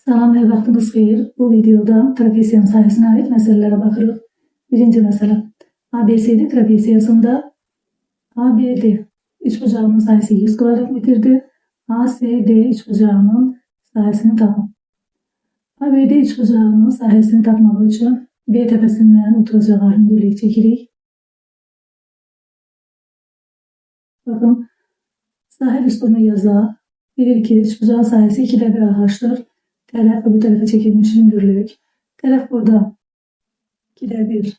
Salam və vaxtınız xeyir. Bu videoda trapesiyanın sahəsinə aid məsələlərə baxırıq. Birinci məsələ. ABCD trapesiyasında ABD üçbucağının sahəsi 100 kvadrat metrdir. ACD üçbucağının sahəsini tapın. ABD üçbucağının sahəsini tapmaq üçün B təpəsindən oturacağa hündürlük çəkirik. Baxın, sahə üstünü yazaq. Bilir ki, üçbucağın sahəsi 2'də 1 AH'dır. Tərəf öbür tərəfə çəkilmiş hündürlük. Tərəf burada 2'də 1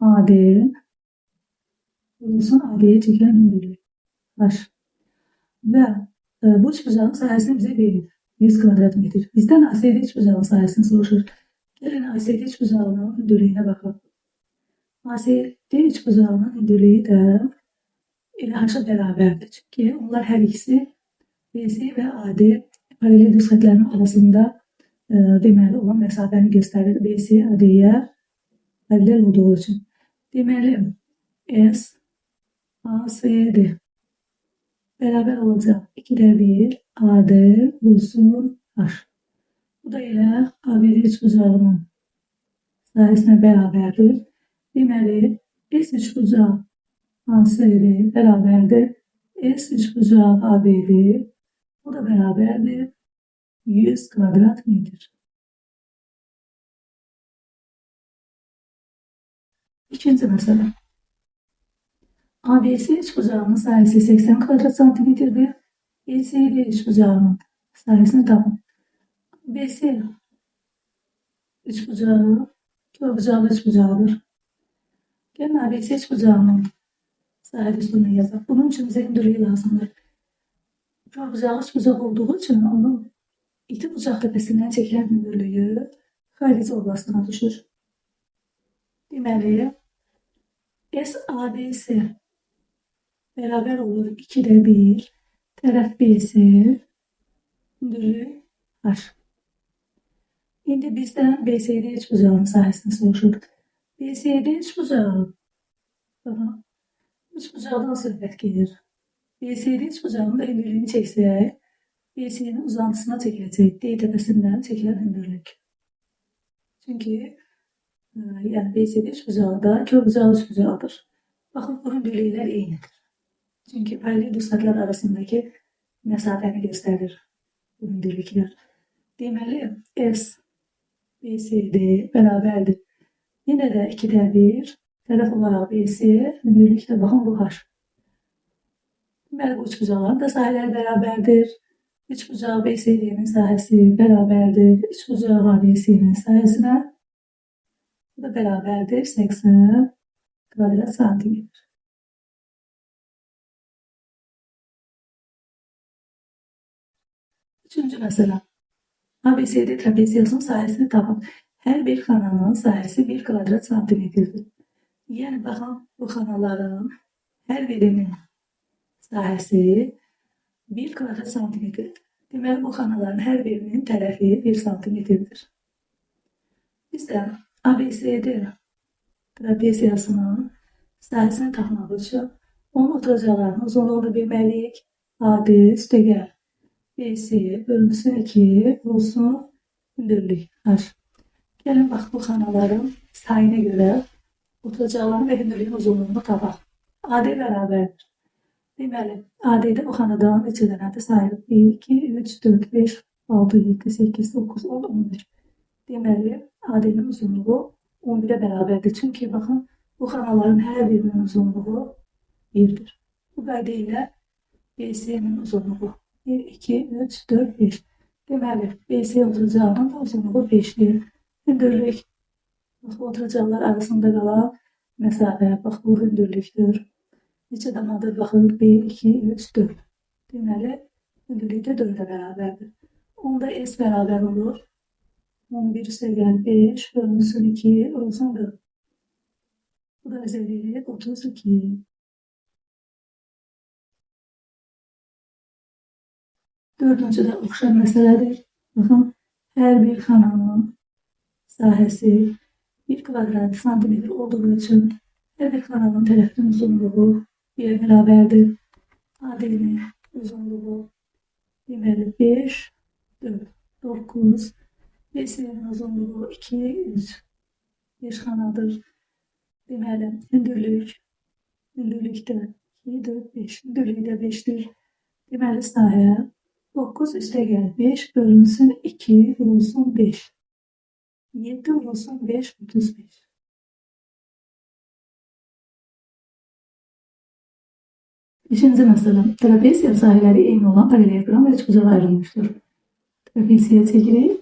AD. Burası AD'ye çekilen hündürlük H. Və bu üçbucağın sahəsini bizə verir. 100 kvadrat metr. Bizdən ACD üçbucağının sahəsini soruşur. Gəlin ACD üçbucağının hündürlüyünə baxaq. ACD üçbucağının hündürlüyü də elə H-a bərabərdir. Çünki onlar hər ikisi BC və AD paralel düz xətlərin arasında deməli olan məsafəni göstərir. BC AD-yə paralel olduğu üçün. Deməli S ACD bərabər olacaq 2'də 1 AD bulsun H. Bu da elə ABD üçbucağının sahəsinə bərabərdir. Deməli S üçbucağı ACD bərabərdir. S üçbucağı ABD, bu da bərabərdir 100 kvadrat metr. İkinci məsələ. ABC üçbucağının sahəsi 80 kvadrat santimetrdir. ECD üçbucağının sahəsini tapın. ABC üçbucağı körbucaqlı üçbucağıdır. Gəlin ABC üçbucağının sahə üstünü yazaq. Bunun üçün bizə hündürlüyü lazımdır. Körbucaqlı üçbucaq olduğu üçün onun iti bucaq təpəsindən çəkilən hündürlüyü xarici oblastına düşür. Deməli, SABC bərabər olur 2'də 1 tərəf BC hündürlük H. İndi bizdən BCD üçbucağının sahəsini soruşur. BCD üçbucağı üçbucaqdan söhbət gedir. BCD üçbucağının da hündürlüyünü çəksək, BC'nin uzantısına çəkiləcək D təpəsindən çəkilən hündürlük. Çünki yəni BCD üçbucağı da körbucaqlı üçbucağıdır. Baxın, bu hündürlüklər eynidir. Çünki paralel düz xətlər arasındakı məsafəni göstərir bu hündürlüklər. Deməli, S BCD bərabərdir. Yenə də 2'də 1 tərəf olaraq BC hündürlükdə baxın bu H. Deməli, bu üçbucaqların da sahələri bərabərdir. Üçbucağı BCD'nin sahəsi bərabərdir. Üçbucağı ABC'nin sahəsinə. Bu da bərabərdir 80 kvadrat santimetr. Üçüncü məsələ. ABCD trapesiyasının sahəsini tapın. Hər bir xananın sahəsi 1 kvadrat santimetrdir. Yəni, baxın, bu xanaların hər birinin sahəsi 1 kvadrat santimetrdir. Deməli, bu xanaların hər birinin tərəfi 1 santimetrdir. Bizdən ABCD trapesiyasının sahəsini tapmaq üçün onun oturacaqlarının uzunluğunu bilməliyik. AD üstəgəl BC bölünsün 2 olsun hündürlük H. Gəlin, bax, bu xanaların sayına görə oturacaqların və hündürlüyün uzunluğunu tapaq. AD bərabərdir. Deməli, AD'də bu xanadan neçə dənədir sayılır? 1, 2, 3, 4, 5, 6, 7, 8, 9, 10, 11. Deməli, AD'nin uzunluğu 11'ə bərabərdir. Çünki, baxın, bu xanaların hər birinin uzunluğu 1'dir. Bu qayda ilə BC'nin uzunluğu 1, 2, 3, 4, 5. Deməli, BC oturacağının da uzunluğu 5'dir. Hündürlük, bax, bu oturacaqlar arasında qalan məsafə, bax, bu hündürlükdür. Neçə dənədir? Baxın, 1, 2, 3, 4. Deməli, hündürlük də 4'ə bərabərdir. Onda S bərabər olur. 11 üstəgəl 5 bölünsün 2 olsun 4. Bu da bizə verir 32. Dördüncü də oxşar məsələdir. Baxın, hər bir xananın sahəsi 1 kvadrat santimetr olduğu üçün hər bir xananın tərəfinin uzunluğu 1'ə bərabərdir. AD'nin uzunluğu deməli 5, 4. 9. BC'nin uzunluğu 2, 3. 5 xanadır. Deməli, hündürlükdə 2, 4, 5. Hündürlükdə 5'dir. Deməli, sahə 9 üstəgəl 5 bölünsün 2 vurulsun 5. 7 vurulsun 5, 35. Beşinci məsələ. Trapesiya sahələri eyni olan paralelogram və üçbucağa ayrılmışdır. Trapesiya çəkirik.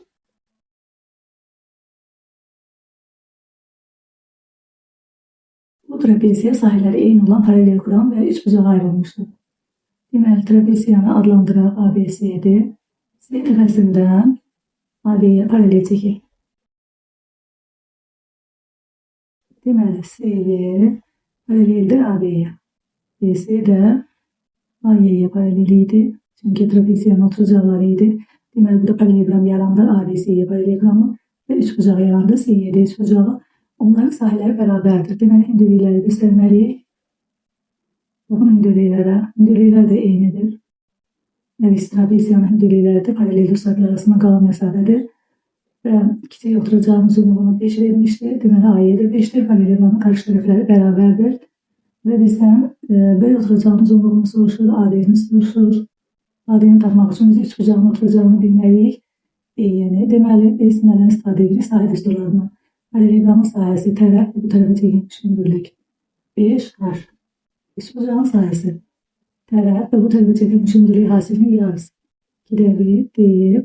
Bu trapesiya sahələri eyni olan paralelogram və üçbucağa ayrılmışdır. Deməli, trapesiyanı adlandıraq ABC'dir. C təpəsindən AB'yə paralel çəkək. Deməli, CY paraleldir AB'yə. BC də AY'yə paralel idi. Çünki trapesiyanın oturacaqları idi. Deməli, burada paralelogram yarandı. ABC'yə paralelogramı və üçbucağı yarandı. CY'də üçbucağı. Onların sahələri bərabərdir. Deməli, hündürlükləri göstərməliyik. Baxın hündürlüklər də eynidir. Yəni, trapesiyanın hündürlükləri də paralel dusaklar arasında qalan məsafədir. Və kiçik oturacağın uzunluğunu 5 vermişdir. Deməli, AY də 5'dir. Paralelogramın qarşı tərəfləri bərabərdir. Və bizdən böyük oturacağın uzunluğunu soruşur, AD'ni soruşur. AD'ni tapmaq üçün biz üçbucağın oturacağını bilməliyik. Yəni, deməli, biz nədən istifadə edirik? Sahə düsturlarından. Paralelogramın sahəsi tərəf bu tərəfə çəkilmiş hündürlük 5H. Üçbucağın sahəsi tərəf və bu tərəfə çəkilmiş hündürlük hasilinin yarısı. 2'də 1 D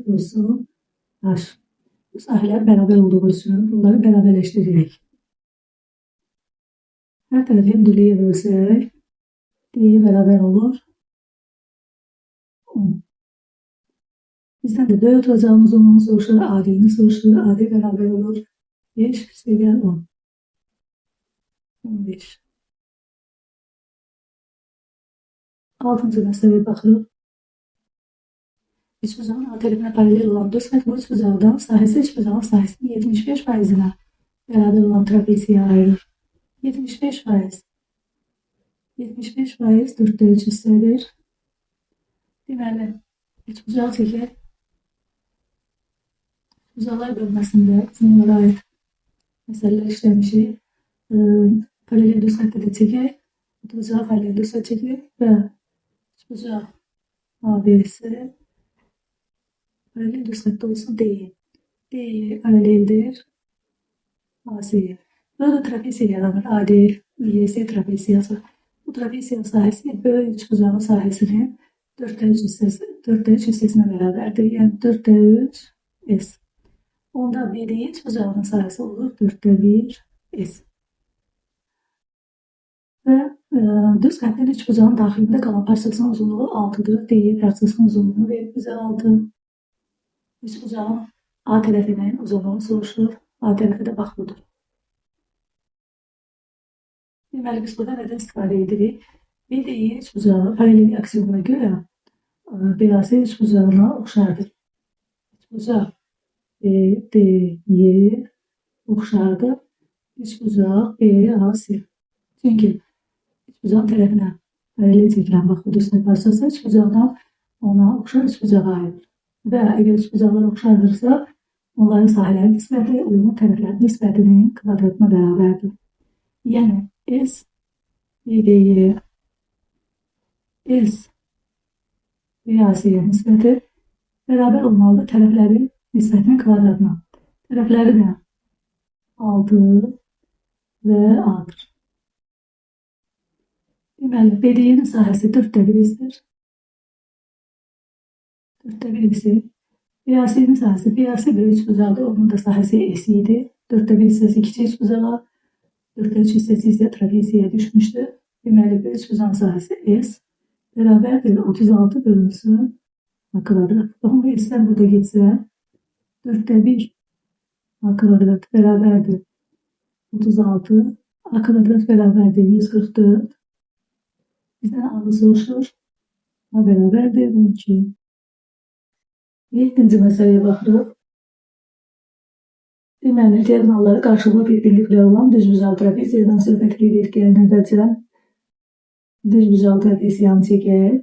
vurulsun H. Bu sahələr bərabər olduğu üçün bunları bərabərləşdiririk. Hər tərəfi hündürlüyə bölsək D bərabər olur 10. Bizdən də böyük oturacağın uzunluğunu soruşur, AD'ni soruşur. AD bərabər olur 5 üstəgəl 10. 15. 6-cı məsələyə baxırıq. Üçbucağın A tərəfinə paralel olan düzxət bu üçbucaqdan sahəsi üçbucağın sahəsinin 75%-nə bərabər olan trapesiya ayırır. 75%. 75% 4'də 3 hissədir. Deməli, üçbucağı çəkək. Üçbucaqlar bölməsində bizim onlara aid məsələlər işləmişik. Paralel düzxətti də çəkək. Oturacaq paralel düzxət çəkək və üçbucaq ABC paralel düzxəttə olsun D. D paraleldir AC'yə. Burada trapesiya yaranır. AD, IEC trapesiyası. Bu trapesiya sahəsi böyük üçbucağın sahəsinin 4'də 3 hissəsinə bərabərdir. Yəni 4'də 3 S. Onda BD'nin üçbucağının sahəsi olur 4'də 1 S. Və düz xəttin üçbucağın daxilində qalan parçasının uzunluğu 6'dır. D parçasının uzunluğunu verir bizə 6. Üçbucağın A tərəfinin uzunluğunu soruşur. A tərəfi də bax budur. Deməli, biz burada nədən istifadə edirik? BD'yi üçbucağı paralel aksiyonuna görə BAC üçbucağına oxşardır. Üçbucaq BD'ye oxşardır. Üçbucaq BAC. Çünki üçbucağın tərəfinə paralel çəkilən bax bu düzxət parçası üçbucaqdan ona oxşar üçbucağa ayrılır. Və əgər üçbucaqlar oxşardırsa, onların sahələri nisbəti uyğun tərəflərin nisbətinin kvadratına bərabərdir. Yəni, S BD'ye S BAC'yə nisbəti bərabər olmalıdır tərəflərin nisbətinin kvadratına. Tərəfləri də 6 və A'dır. Deməli, BD'nin sahəsi 4'də 1'dir. 4'də 1'si. BAC'nin sahəsi. BAC bir üçbucaqdır. Onun da sahəsi S idi. 4'də 1 hissəsi kiçik üçbucağa. 4'də 3 hissəsi isə trapesiyaya düşmüşdür. Deməli, bir üçbucağın sahəsi S bərabərdir 36 bölünsün A kvadrat. Baxın, bu S'lər burada getsə 4'də 1 A kvadrat bərabərdir 36. A kvadrat bərabərdir 144. Bizdən A'nı soruşur. A bərabərdir 12. 7-ci məsələyə baxırıq. Deməli, diagonalları qarşılıqlı bir-birliklər olan düzbucaq trapesiyadan söhbət edirik. Gəlin əvvəlcə düzbucaq trapesiyanı çəkək.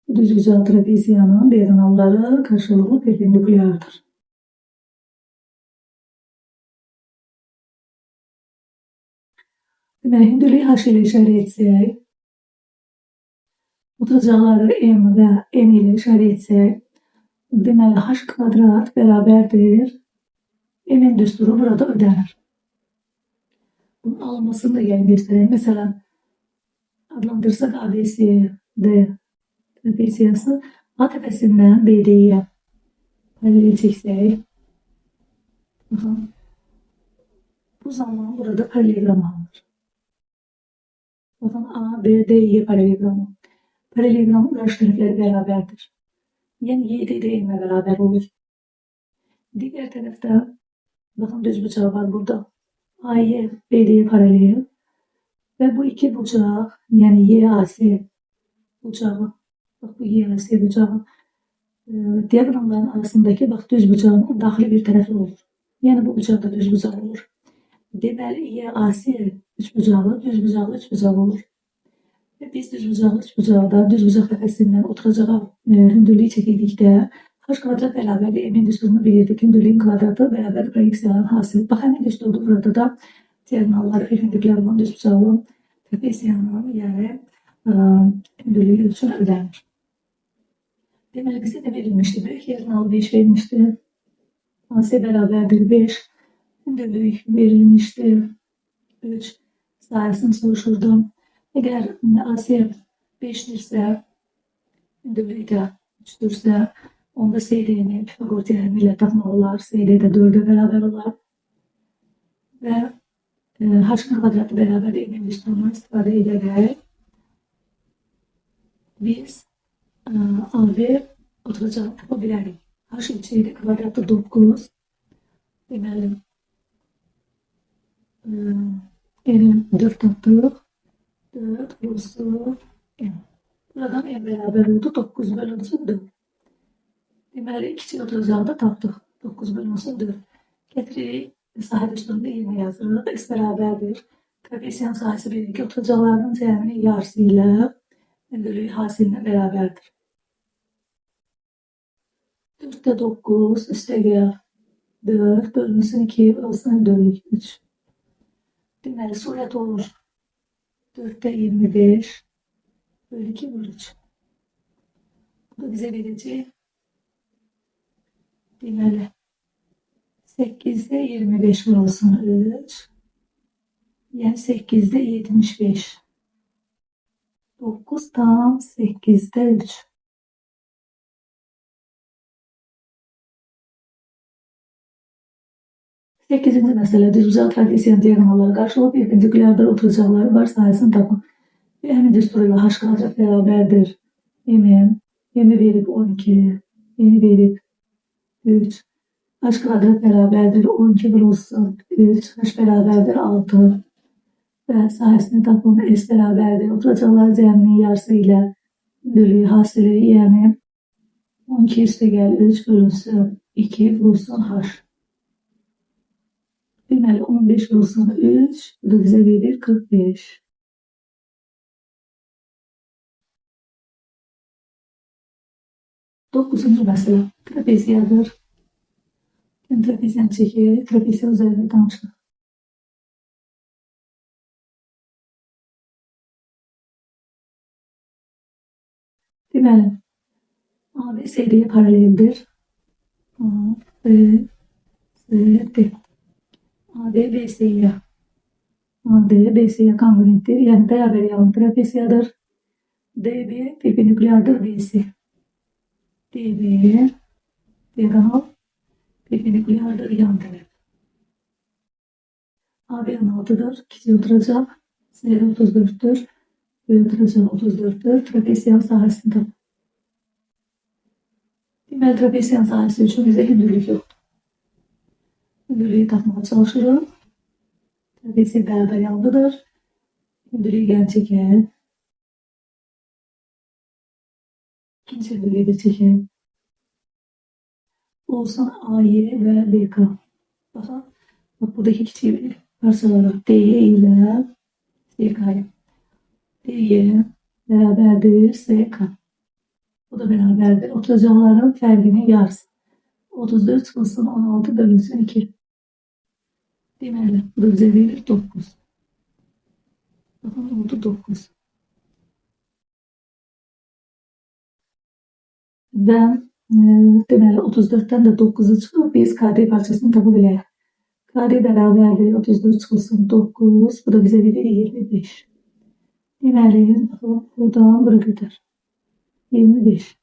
Bu düzbucaq trapeziyanın diagonalları karşılıqlı perpendikulyardır. Deməli, hündürlüyü h ilə işarə etsək, oturacaqları m və n ilə işarə etsək, deməli, h kvadrat bərabərdir. M-in düsturu burada ödənir. Bunun alınmasını da yəni göstəreyim. Məsələn, adlandırsaq ABCD trapeziyası A təpəsindən BD-yə paralel çəksək, baxın, bu zaman burada paralelogram alınır. Bakın A, B, D-yə paralelogramı. Paralelogramın qarşı tərəfləri bərabərdir. Yəni YD M-ə bərabər olur. Digər tərəfdə bakın düz bucağı var burada. AY BD'ye paralel ve bu iki bucaq, yəni YAC bucağı, bak bu YAC bucağı diagonalların arasındaki bak düz bucağın daxili bir tərəfi olur. Yəni bu bucaq da düz bucaq olur. Deməli YAC üçbucağı, düz bucağı üçbucağı olur. Ve biz düz bucağı üçbucaqda düz bucaq təpəsindən oturacağa hündürlüyü çəkildikdə h kvadrat bərabərdir m-in düsturunu bilirdik. Hündürlüyün kvadratı bərabər proyeksiyanın hasili. Bax, həmin düsturda burada da diagonalları perpendikulyar olan düz bucağın trapeziyanın, yəni hündürlüyü üçün ödənir. Deməli, bizə də verilmişdi. Böyük yerin alı 5 verilmişdi. AC bərabərdir 5. Hündürlük verilmişdi 3. Sayısını soruşurdum. Əgər AC 5'dirsə, hündürlüyü də 3'dürsə, onda SD'ni Pifagor teoremi ilə tapmaq olar. CD də 4'e bərabər olar. Və h kvadratı bərabər m-in düsturundan istifadə edərək biz AB oturacaq tapa bilərik. H içində kvadratı 9. Deməli, n-in 4 tapdıq. 4 burası n. Buradan n bərabər oldu 9 bölünsün 4. Deməli, kiçik oturacağı da tapdıq. 9 bölünsün 4. Gətiririk, sahə düsturunda yerine yazırıq. S bərabərdir. Trapeziyan sahəsi bilirik ki, oturacaqlarının cəminin yarısı ilə hündürlüyü hasilinə bərabərdir. 4'də 9 üstəgəl 4 bölünsün 2 olsun hündürlük 3. Deməli, surət olur. 4'də 25 bölü 2 bölü 3. Bu da bizə verəcək. Deməli, 8'də 25 olsun 3. Yəni 8'də 75. 9 tam 8'də 3. Sekizinci məsələ, düzbucaq trapeziyanın diagonalları qarşılıqlı perpendikulyardır, oturacaqları var sayəsini tapın. Və həmin düsturuyla h kvadrat bərabərdir m-in. M-i verib 12, n-i verib 3. H kvadrat bərabərdir 12 vurulsun 3. H bərabərdir 6. Və sahəsini tapın. S bərabərdir. Oturacaqlar cəminin yarısı ilə hündürlüyü hasili, yəni 12 üstəgəl 3 bölünsün 2 vurulsun h. Deməli, 15 vurulsun 3, bu da bizə verir 45. Dokuzuncu məsələ, trapeziyadır. Trapeziyanı çəkir, trapeziya üzərində danışıq. Deməli, AB CD-yə paraleldir. A, B, C, D. AD BC'ye. AD BC'ye kongruenttir. Yani beraber yan trapeziyadır. DB perpendikulyardır BC. DB diagonal perpendikulyardır yan taraf. AB 16'dır. Kiçik oturacaq. CD 34'tür. Böyük oturacaq 34'tür. Trapeziyan sahəsində. Deməli, trapeziyan sahəsi üçün bizə hündürlük yoxdur. Hündürlüyü tapmaya çalışırıq. Trapeziya bərabər yandadır. Hündürlüyü gəlin çəkək. İkinci hündürlüyü də çəkək. Olsun AY və BK. Baxın, bak buradakı kiçik bir parçaları DY ilə SK. DY bərabərdir SK. Bu da beraberdir. Oturacakların fərqinin yarısı. 34 çıxılsın 16 bölünsün 2. Deməli, bu da bizə verir 9. Baxın, oldu 9. Və deməli 34-dən də 9'u çıxıb biz KD parçasını tapa bilərik. KD bərabərdir 34 çıxılsın 9. Bu da bizə verir 25. Deməli, buradan bura qədər. 25.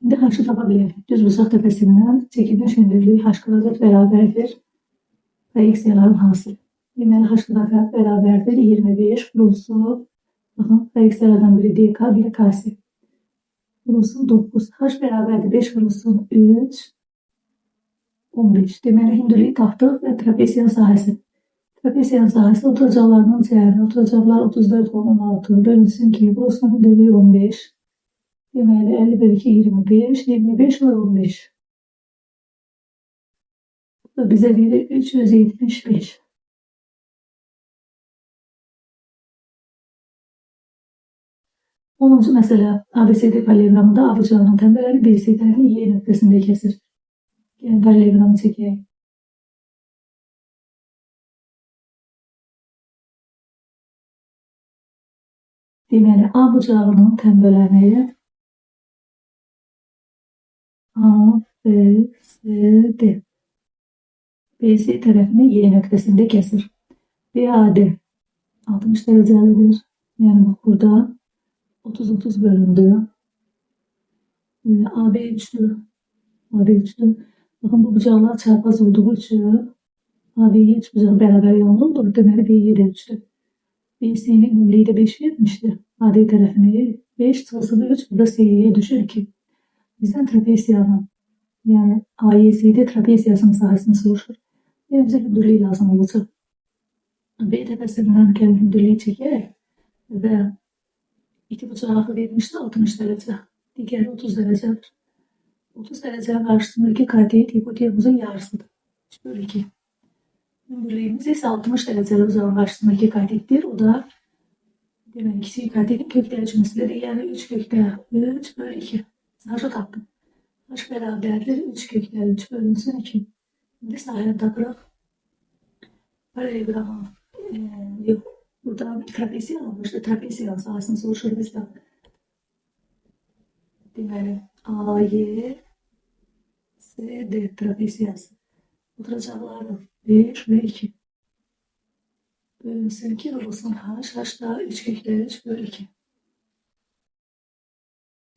İndi h-ı tapa bilərik. Düz bucaq təpəsindən çəkilmiş hündürlük h kvadrat bərabərdir. Reaksiyaların hasili. Deməli, h kvadrat bərabərdir 25 vurulsun. Baxın, reaksiyalardan biri dk, biri kc. Vurulsun 9. H bərabərdir 5 vurulsun 3. 15. Deməli, hündürlüyü tapdıq və trapesiyan sahəsi. Trapesiyan sahəsi oturacaqlarının cəhəri. Oturacaqlar 34 16 bölünsün 2. Vurulsun hündürlüyü 15. Deməli, 50 bölü 2 25. 25 var 15. Bu da bizə verir 375. Onuncu məsələ ABCD paralelogramında A bucağının təmbələri BC tərəfini Y nöqtəsində kəsir. Yəni paralelogramı çəkək. Deməli, A bucağının təmbələri A, B, C, D. BC tərəfini Y nöqtəsində kəsir. BAD 60 dərəcəlidir. Yəni burada 30-30 bölündü. AB üçlü. AB üçlü. Bakın bu bucaqlar çarpaz olduğu için AB'ye 3 bucaq bərabər yanlı olur. Deməli B'ye də üçlü. BC'nin ümrəyi də 5 vermişdi. AD tərəfini 5 çıxılsın 3. Burada C'ye düşür 2. Bizdən trapesiyanın, yəni AYC'de trapesiyasının sahəsini soruşur. Yəni bizə hündürlüyü lazım olacaq. B təpəsindən gəlin hündürlüyü çəkək və İki bucağı vermişti 60 derece. Diğeri 30 derecedir. 30 derecenin karşısındaki kaydiyet hipotenüsün yarısıdır. 3 bölü 2. Hündürlüğümüz ise 60 derecelik uzağın karşısındaki kaydiyettir. O da demek ki kaydiyetin kökleri cümlesidir. Yani 3 kökler 3 bölü 2. H'ı taptım. H beraberdir 3 kökler 3 bölünsün 2. Şimdi sahaya takırıq. Paralelogramı yok. Burada trapesiyan almıştı. Trapesiyan sahasını soruşur bizden. Deməli, AY, CD trapesiyası. Oturacaqları 5 ve 2. Bölünsün 2 olsun H. H da 3 kökler 3 bölü 2.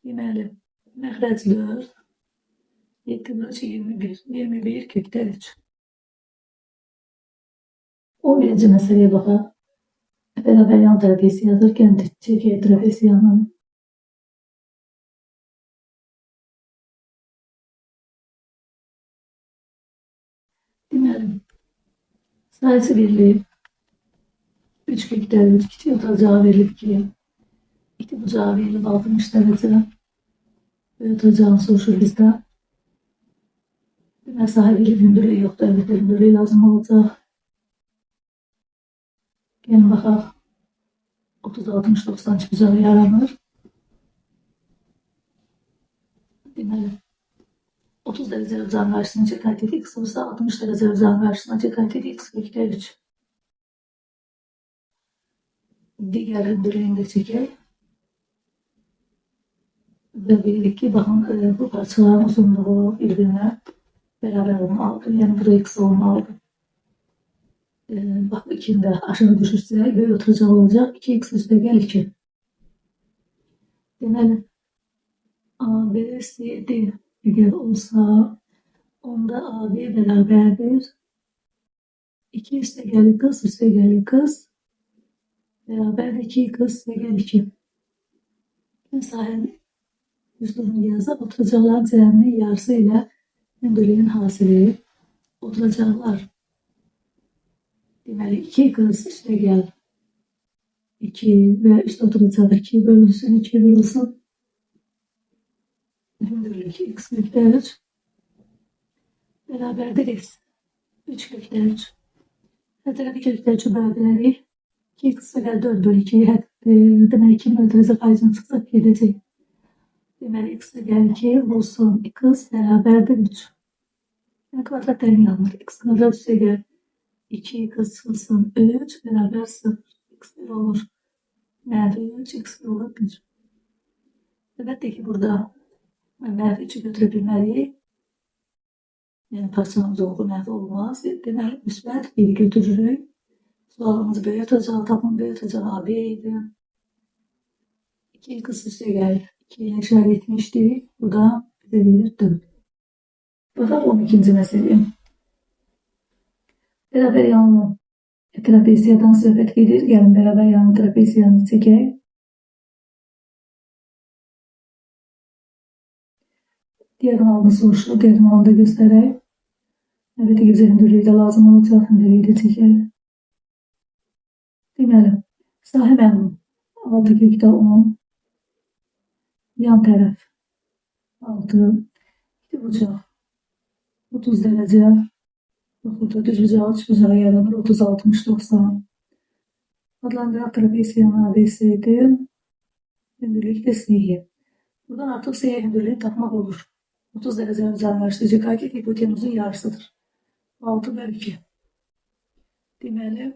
Deməli, məxrəc 4. 7 bölü 21. 21 kökler 3. 11. məsələyə baxaq. Beraber yan trapesi yazırken çekey trapesiyanın deməli sayısı verilib 3 kökler 3 2 otacağı verilib 2 2 bucağı verilib 60 derece ve otacağını soruşur bizden. Deməli sahibi hündürlüğü yoxdur. Evet, hündürlüğü lazım olacaq. Gəlin baxaq. 30-60-90 bucağı yaranır. Deməli 30 derece uzağın karşısına çekayet x olsa 60 derece uzağın karşısına çekayet x kökler 3. Diğer hündürlüğünü de çekeyim. Ve bildik ki bakın bu parçaların uzunluğu birbirine beraber olmalıdır. Yani burada x olmalıdır. Bak ikinde aşağı düşürse böyle oturacak olacak. 2x üstte gel 2. Deməli A, B, C, D eğer olsa onda A, B beraberdir. 2 üstte gel kız üstte gel kız beraber 2 üstte gel 2. Sahil üslubunu yazıp oturacaklar cəminin yarısı ile hündürlüğün hasili. Oturacaklar. Deməli 2 kız üstə gəl 2 və üstə oturacaq 2 bölünsün 2 vurulsun. Hündürlük x kökler 3 beraberdir x 3 kökler 3. Her tarafı kökler 3'ü beraberlik 2 x və 4 bölü 2 demək 2 bölü 3'e qayıcını çıxsaq gedəcək. Deməli, x gəlir 2 olsun x bərabərdir 3. Yəni, kvadrat təyin alınır. X kvadrat üstəgəl 2x çıxılsın 3 bərabər 0. X 1 olur. Mənfi 3, x 1 olur 1. Əlbəttə ki, burada mənfi 3'ü götürə bilməliyik. Yəni, parçanın uzunluğu mənfi olmaz. Deməli, müsbət 1'i götürürük. Sualımız B tutacaq, tapın B tutacaq AB idi. 2x üstəgəl 2 ilə işarə etmişdik. Bu da bizə verir 4. Baxaq 12-ci məsələyə. Bərabər yanlı trapeziyadan söhbət gedir. Gəlin bərabər yanlı trapeziyanı çəkək. Diagonalını soruşur. Diagonalını da göstərək. Əlbəttə ki, bizə hündürlüyü də lazım olacaq. Hündürlüyü də çəkək. Deməli, sahə məlum. 6/10. Yan tərəf 6. İki bucaq 30 dərəcə. Burada düz bucağı, üç bucağı yaranır. 30, 60, 90. Adlandıraq trapeziyanın ABC'dir. Hündürlük də SY. Buradan artıq SY hündürlüyü tapmaq olur. 30 dərəcənin uzanlaşdırıcı kaket hipotenuzun yarısıdır. 6/2. Deməli,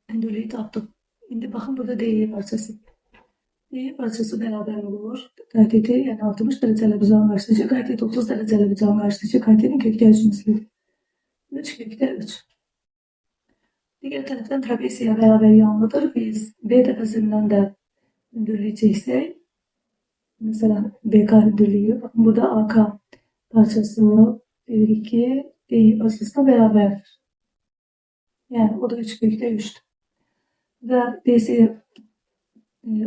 hündürlüyü tapdıq. İndi baxın, burada DY parçası. DY parçası bərabər olur. Kateti, yəni 60 dərəcəli uzanlaşdırıcı katet, 30 dərəcəli uzanlaşdırıcı katetin kökdə cinsidir. 3/3. Digər tərəfdən trapeziya bərabər yanlıdır. Biz B təpəsindən də hündürlüyü çəksək, məsələn, BK hündürlüyü, baxın, burada AK parçası 1-2, DY parçasına bərabərdir. Yəni, o da 3/3'dür. Və BC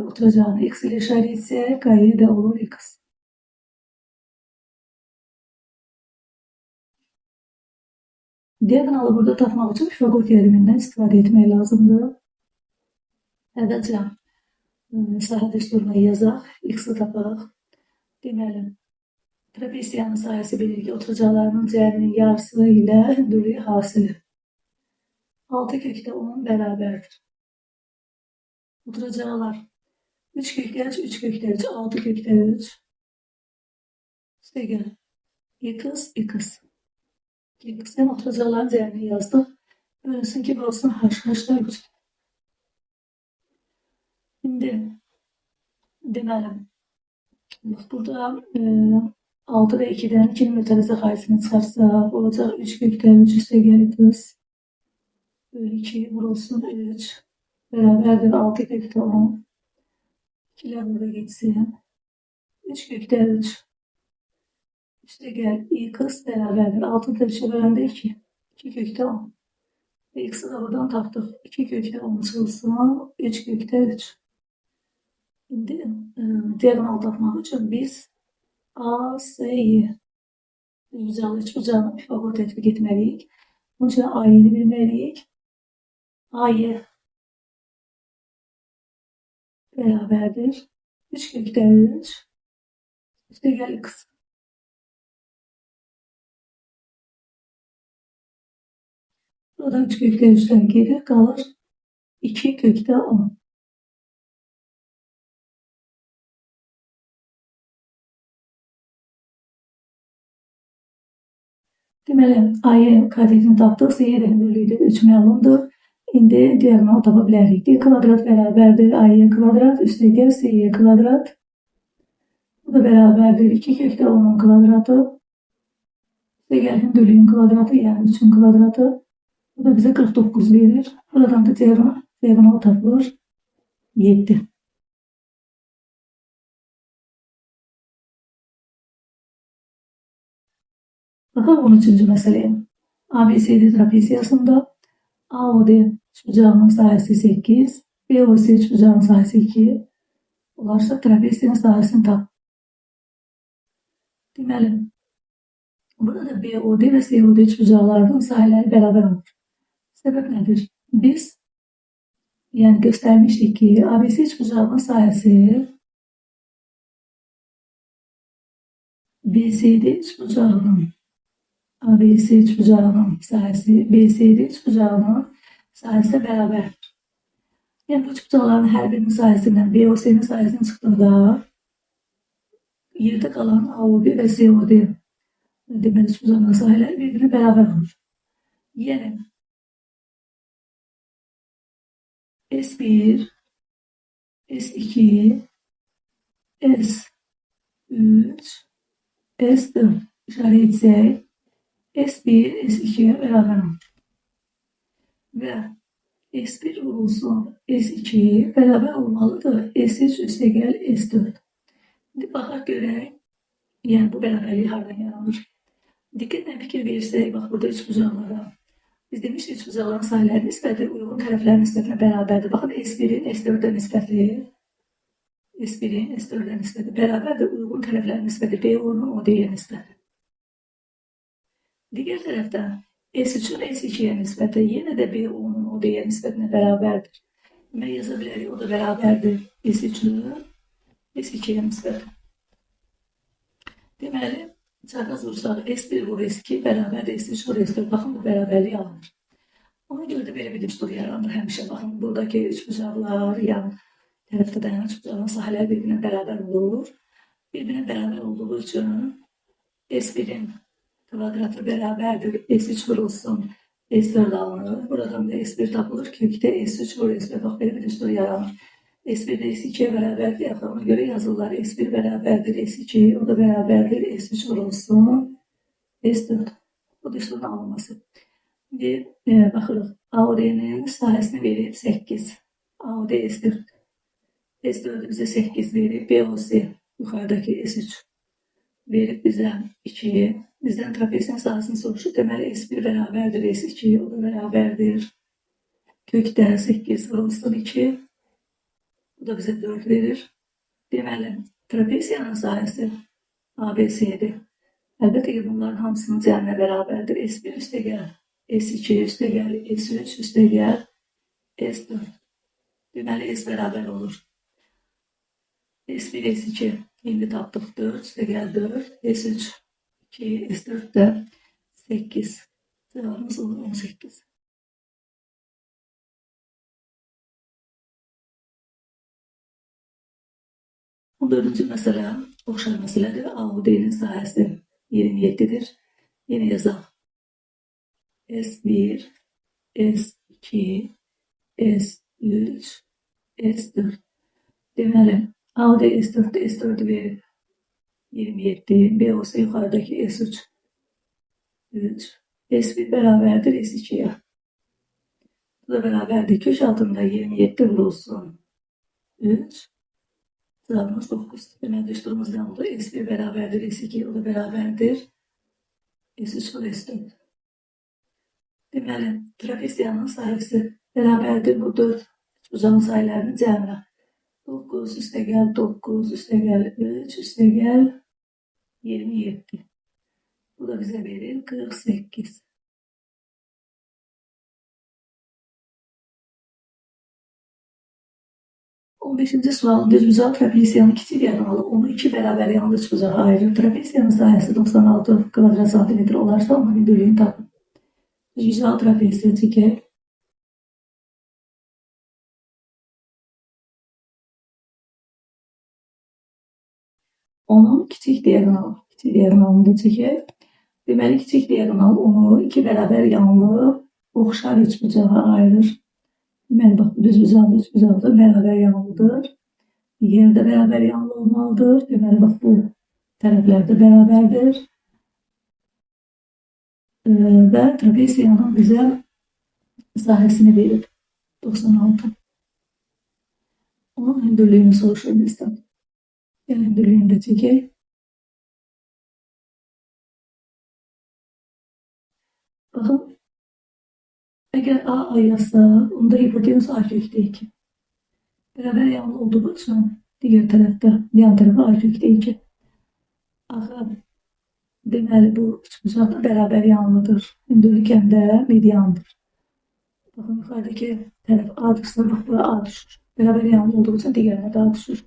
oturacağını x ilə işarə etsək, KY də olur x. Diagonalı burada tapmaq üçün Pifaqor teoremindən istifadə etmək lazımdır. Əvvəlcə sahə düsturunu yazaq, x-i tapaq. Deməli, trapeziyanın sahəsi bilir ki, oturacaqlarının cəminin yarısı ilə hündürlüyü hasili. 6/10 bərabərdir. Oturacaqlar 3/3, 3/3, 6/3. Üstəgəl x, x. X'den oturacaqların cəmini yazdıq. Bölünsün ki, burasını h da 3. Şimdi deməli, burada 6 və 2'dən 2'nin ötərisə xarisini çıxarsaq, olacaq 3/3 üstəgəl x bölü 2 vurulsun 3 bərabərdir 6/10. 2'lər burada geçsin. 3/3 üstəgəl x bərabərdir 6/3'e böləndə 2. 2/10. Və x'i də buradan tapdıq. 2/10 çıxılsın 3/3. İndi diagonal tapmaq üçün biz A, S, Y bucağı, üç bucağını Pifaqor tətbiq etməliyik. Bunun üçün AY'ni bilməliyik. AY bərabərdir 3/3 üstəgəl x. Burada 3/3'dən gelir, qalır 2/10. Deməli, AY katetini tapdıq, SY də hündürlüyü də 3 məlumdur. İndi diagonal tapa bilərik. D kvadrat bərabərdir AY kvadrat üstəgəl SY kvadrat. Bu da bərabərdir 2/10'un kvadratı. Üstəgəl hündürlüyün kvadratı, yəni 3'ün kvadratı. Bu da bize 49 verir. Buradan da diagonal tapılır 7. Bakalım 13. məsələyə. ABCD trapeziyasında AOD üçbucağının sahəsi 8, BOC üçbucağının sahəsi 2 olarsa trapeziyanın sahəsini tap. Deməli, burada BOD və COD üçbucaqlarının sahələri bərabər olur. Səbəb nədir? Biz yəni göstərmişdik ki, ABC üçbucağının sahəsi BCD üçbucağının ABC üçbucağının sahəsi BCD üçbucağının sahəsi bərabərdir. Yəni bu üçbucaqların hər birinin sahəsindən BOC'nin sahəsini çıxdıqda Yerdə qalan AOB və COD deməli suzanın sahələri bir-birinə bərabər olur. Yəni S1, S2, S3, S4 işarə etsək, S1, S2'ye bərabər olur. Və S1 vurulsun S2 bərabər olmalıdır. S3 üstəgəl S4. İndi baxaq görək, yəni bu bərabərlik hardan yaranır? Diqqətlə fikir verirsək, bax burada üçbucaqlara. Biz demişdik, üçbucaqların sahələri nisbəti uyğun tərəflərin nisbətinə bərabərdir. Baxın, S1'in S4'ə nisbəti, S1'in S4'ə nisbəti bərabərdir. Uyğun tərəflərin nisbəti B10'un OD-yə nisbəti. Digər tərəfdən S3'ün S2'yə nisbəti yenə də B10'un OD-yə nisbətinə bərabərdir. Və yaza bilərik, o da bərabərdir S3'ün S2'yə nisbəti. Deməli, çarpaz vursaq S1 vur S2 bərabərdir S3 vur S4. Baxın, bu bərabərlik alınır. Ona görə də belə bir düstur yaranır həmişə. Baxın, buradakı üçbucaqlar, yan tərəfdə dayanan üçbucaqların sahələri bir-birinə bərabər olur. Bir-birinə bərabər olduğu üçün S1'in kvadratı bərabərdir. S3 vurulsun S4 alınır. Buradan da S1 tapılır. Kökdə S3 vur S4. Bax, belə bir düstur yaranır. S1 də S2'ye bərabərdir. Yaxın ona görə yazırlar. S1 bərabərdir S2, o da bərabərdir S3 vurulsun S4. Bu düsturun alınması. İndi baxırıq. AOD-nin sahəsini verir 8. AOD S4. S4'ü bizə 8 verir. BOC yuxarıdakı S3 verib bizə 2'yi. Bizdən trapezin sahəsini soruşur. Deməli S1 bərabərdir S2, o da bərabərdir. Kökdə 8 vurulsun 2. Bu da bizə 4 verir. Deməli, trapeziyanın sahəsi ABC'dir. Əlbəttə ki, bunların hamısının cəminə bərabərdir. S1 üstəgəl, S2 üstəgəl, S3 üstəgəl, S4. Deməli, S bərabər olur. S1, S2 indi tapdıq 4 üstəgəl 4, S3 2, S4 də 8. Cevabımız olur 18. 14-cü məsələ oxşar məsələdir. AOD-nin sahəsi 27'dir. Yine yazaq. S1, S2, S3, S4. Deməli, AOD S4'də S4'ü verir 27. BOC yuxarıdakı S3 3. S1 bərabərdir S2'ye. Bu da bərabərdir. Kök altında 27 vurulsun 3. Cevabımız 9. Deməli, düsturumuz nə oldu? S1 bərabərdir S2, o da bərabərdir S3 vur S4. Deməli, trapeziyanın sahəsi bərabərdir bu 4 üçbucağın sayılarının cəminə. 9 üstəgəl 9 üstəgəl 3 üstəgəl 27. Bu da bizə verir 48. On beşinci sual, düzbucaq trapeziyanın kiçik diagonalı onu iki bərabər yanlı üçbucağa ayırır. Trapeziyanın sahəsi 96 kvadrat santimetr olarsa onun hündürlüyünü tapın. Düzbucaq trapeziya çəkək. Onun kiçik diagonalını da çəkək. Deməli, kiçik diagonal onu iki bərabər yanlı oxşar üçbucağa ayırır. Deməli, bax, düzbucaq da bərabər yanlıdır. Digəri də bərabər yanlı olmalıdır. Deməli, bax, bu tərəflər də bərabərdir. Və trapeziyanın bizə sahəsini verir 96. Onun hündürlüyünü soruşur bizdən. Yəni, hündürlüyünü də çəkək. Baxın, əgər A yazsa, onda hipotenüs A kökdə 2. Bərabər yanlı olduğu üçün digər tərəfdə, yan tərəfə A kökdə 2. Axı, deməli, bu üçbucaq da bərabər yanlıdır. Hündürlük həm də mediandır. Baxın, yuxarıdakı tərəf A-dırsa, bax, bura A düşür. Bərabər yanlı olduğu üçün digərinə də A düşür.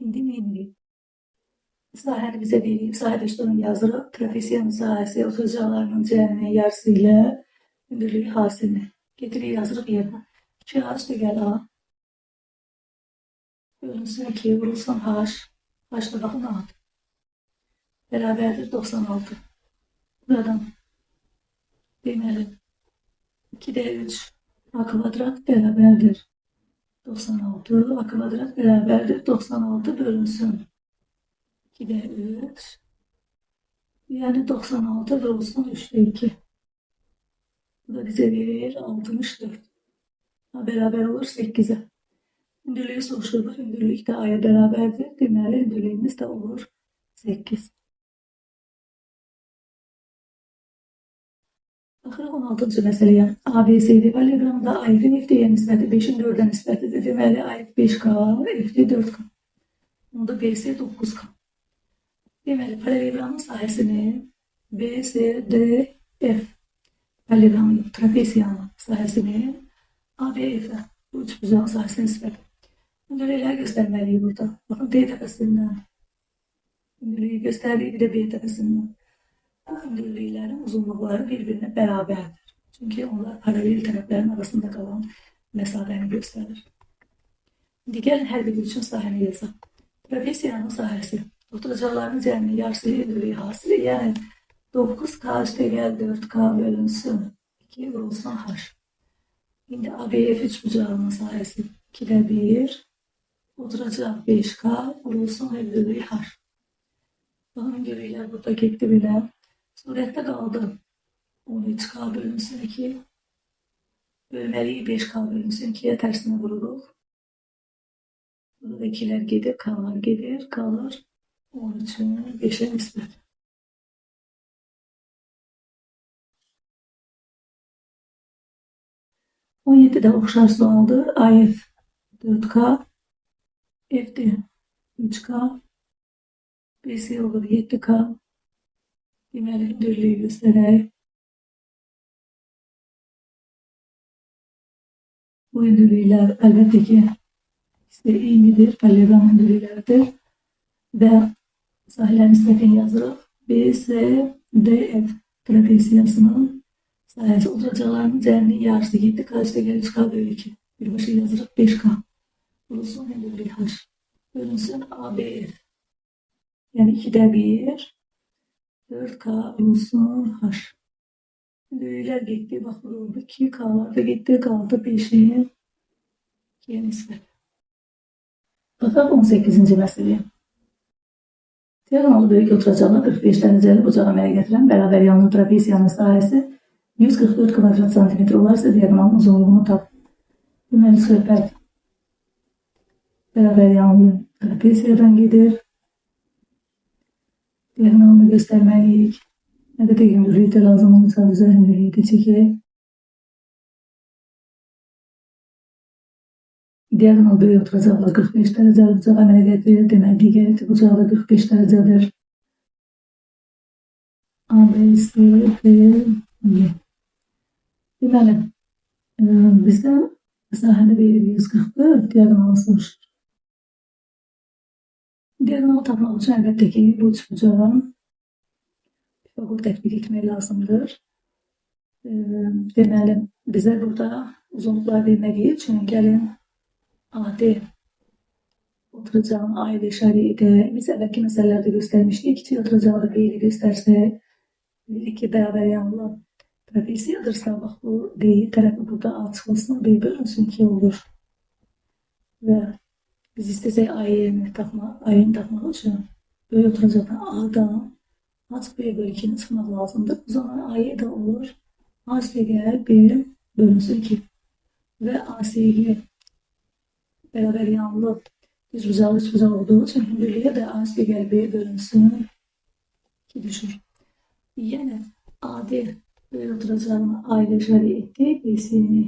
İndi neyini? Sahəni bizə verib, sahə düsturunu yazırıq. Trapeziyanın sahəsi oturacaqlarının cəminin yarısı ilə hündürlüyü hasilini getirir, yazırıq yerine. 2H üstəgəl A bölünsün 2 vurulsun H. Başla bakın at. Beraberdir 96. Buradan deməli 2'de 3 a kvadrat beraberdir 96. A kvadrat beraberdir 96 bölünsün 2'de 3. Yani 96 bölünsün 3'te 2. Bu da bize verir 64. Beraber olur 8'e. Hündürlüğü soruşturdu. Hündürlük de a'ya beraberdir. Deməli hündürlüğümüz de olur 8. Baxırıq 16-cı məsələyə. ABCD paralleloqramında AF-in F-yə nisbəti 5-in 4-ə nisbətidir. Deməli AF 5K, F-də 4K. Onda BC 9K. Deməli paralleloqramın sahəsini BCDF paralleloqramın trapesiyanın sahəsini ABF-ə bu üçbucağın sahəsini nisbət. Hündürlükləri göstərməliyik burada. Baxın D təpəsindən hündürlüyü göstərdik, bir də B təpəsindən. Bu hündürlüklərin uzunluqları bir-birinə bərabərdir. Çünki onlar paralel tərəflərin arasında qalan məsafəni göstərir. İndi gəlin hər biri üçün sahəni yazaq. Trapesiyanın sahəsi oturacaqların cəminin yarısı hündürlüyü hasili, yəni 9K üstəgəl 4K bölünsün 2 vurulsun H. İndi ABF üçbucağının sahəsi 2'də 1 oturacaq 5K vurulsun hündürlüyü H. Baxın hündürlüklər burada getdi belə. Surətdə qaldı 13K bölünsün 2. Bölməliyik 5K bölünsün 2'yə tərsini vururuq. Burada da 2'lər gedir, K'lar gedir, qalır 13'ün 5'ə nisbət. On 17'də oxşar sualdır. AF 4K, FD 3K, BC olur 7K. Deməli hündürlüyü göstərək. Bu hündürlüklər əlbəttə ki eynidir, paralleloqram hündürlükləridir. Və sahələr nisbətini yazırıq. BCDF trapesiyasının sahəsi oturacaqların cəminin yarısı 7K üstəgəl 3K bölü 2. Birbaşa yazırıq 5K. Vurulsun hündürlük H. Bölünsün ABF. Yəni 2'də 1 4K vurulsun H. Hündürlüklər getdi. Bax burada 2K'lar da getdi. Qaldı 5'in 2'yə nisbət. Baxaq 18-ci məsələyə. Diagonalı böyük oturacaqlar 45 dərəcəli bucağı əmələ gətirən bərabər yanlı trapesiyanın sahəsi 144 kvadrat santimetr olarsa diagonalın uzunluğunu tap. Deməli söhbət bərabər yanlı trapesiyadan gedir. Diagonalını göstərməliyik. Əlbəttə hündürlüyü də lazım olursa bizə hündürlüyü də çəkək. Diagonal böyük oturacaqlar 45 dərəcəli bucağı əmələ gətirir. Deməli digəri bucağı da 45 dərəcədir. A, B, C, D, E. Deməli bizdən sahəni verir 144, diagonalı soruşur. Diagonalı tapmaq üçün əlbəttə ki bu üçbucağın Pifaqor tətbiq etmək lazımdır. Deməli bizə burada uzunluqlar vermədiyi üçün gəlin AD oturacağın A ilə işarə edək. Biz əvvəlki məsələlərdə göstərmişdik. Kiçik oturacaqda B ilə göstərsək, bilirik ki, bərabər yanlı trapesiyadırsa, bax bu D tərəfi burada A çıxılsın, B bölünsün 2 olur. Və biz istəsək A-yeni tapmaq üçün böyük oturacaqdan A-dan açıq B bölü 2'ni çıxmaq lazımdır. O zaman A-y da olur. A üstəgəl B bölünsün 2. Və ASY bərabər yanlı düzbucaqlı üçbucaq olduğu üçün hündürlüyə də A üstəgəl B bölünsün 2 düşür. Yəni AD böyük oturacağını A ilə işarə etdik. BC'ni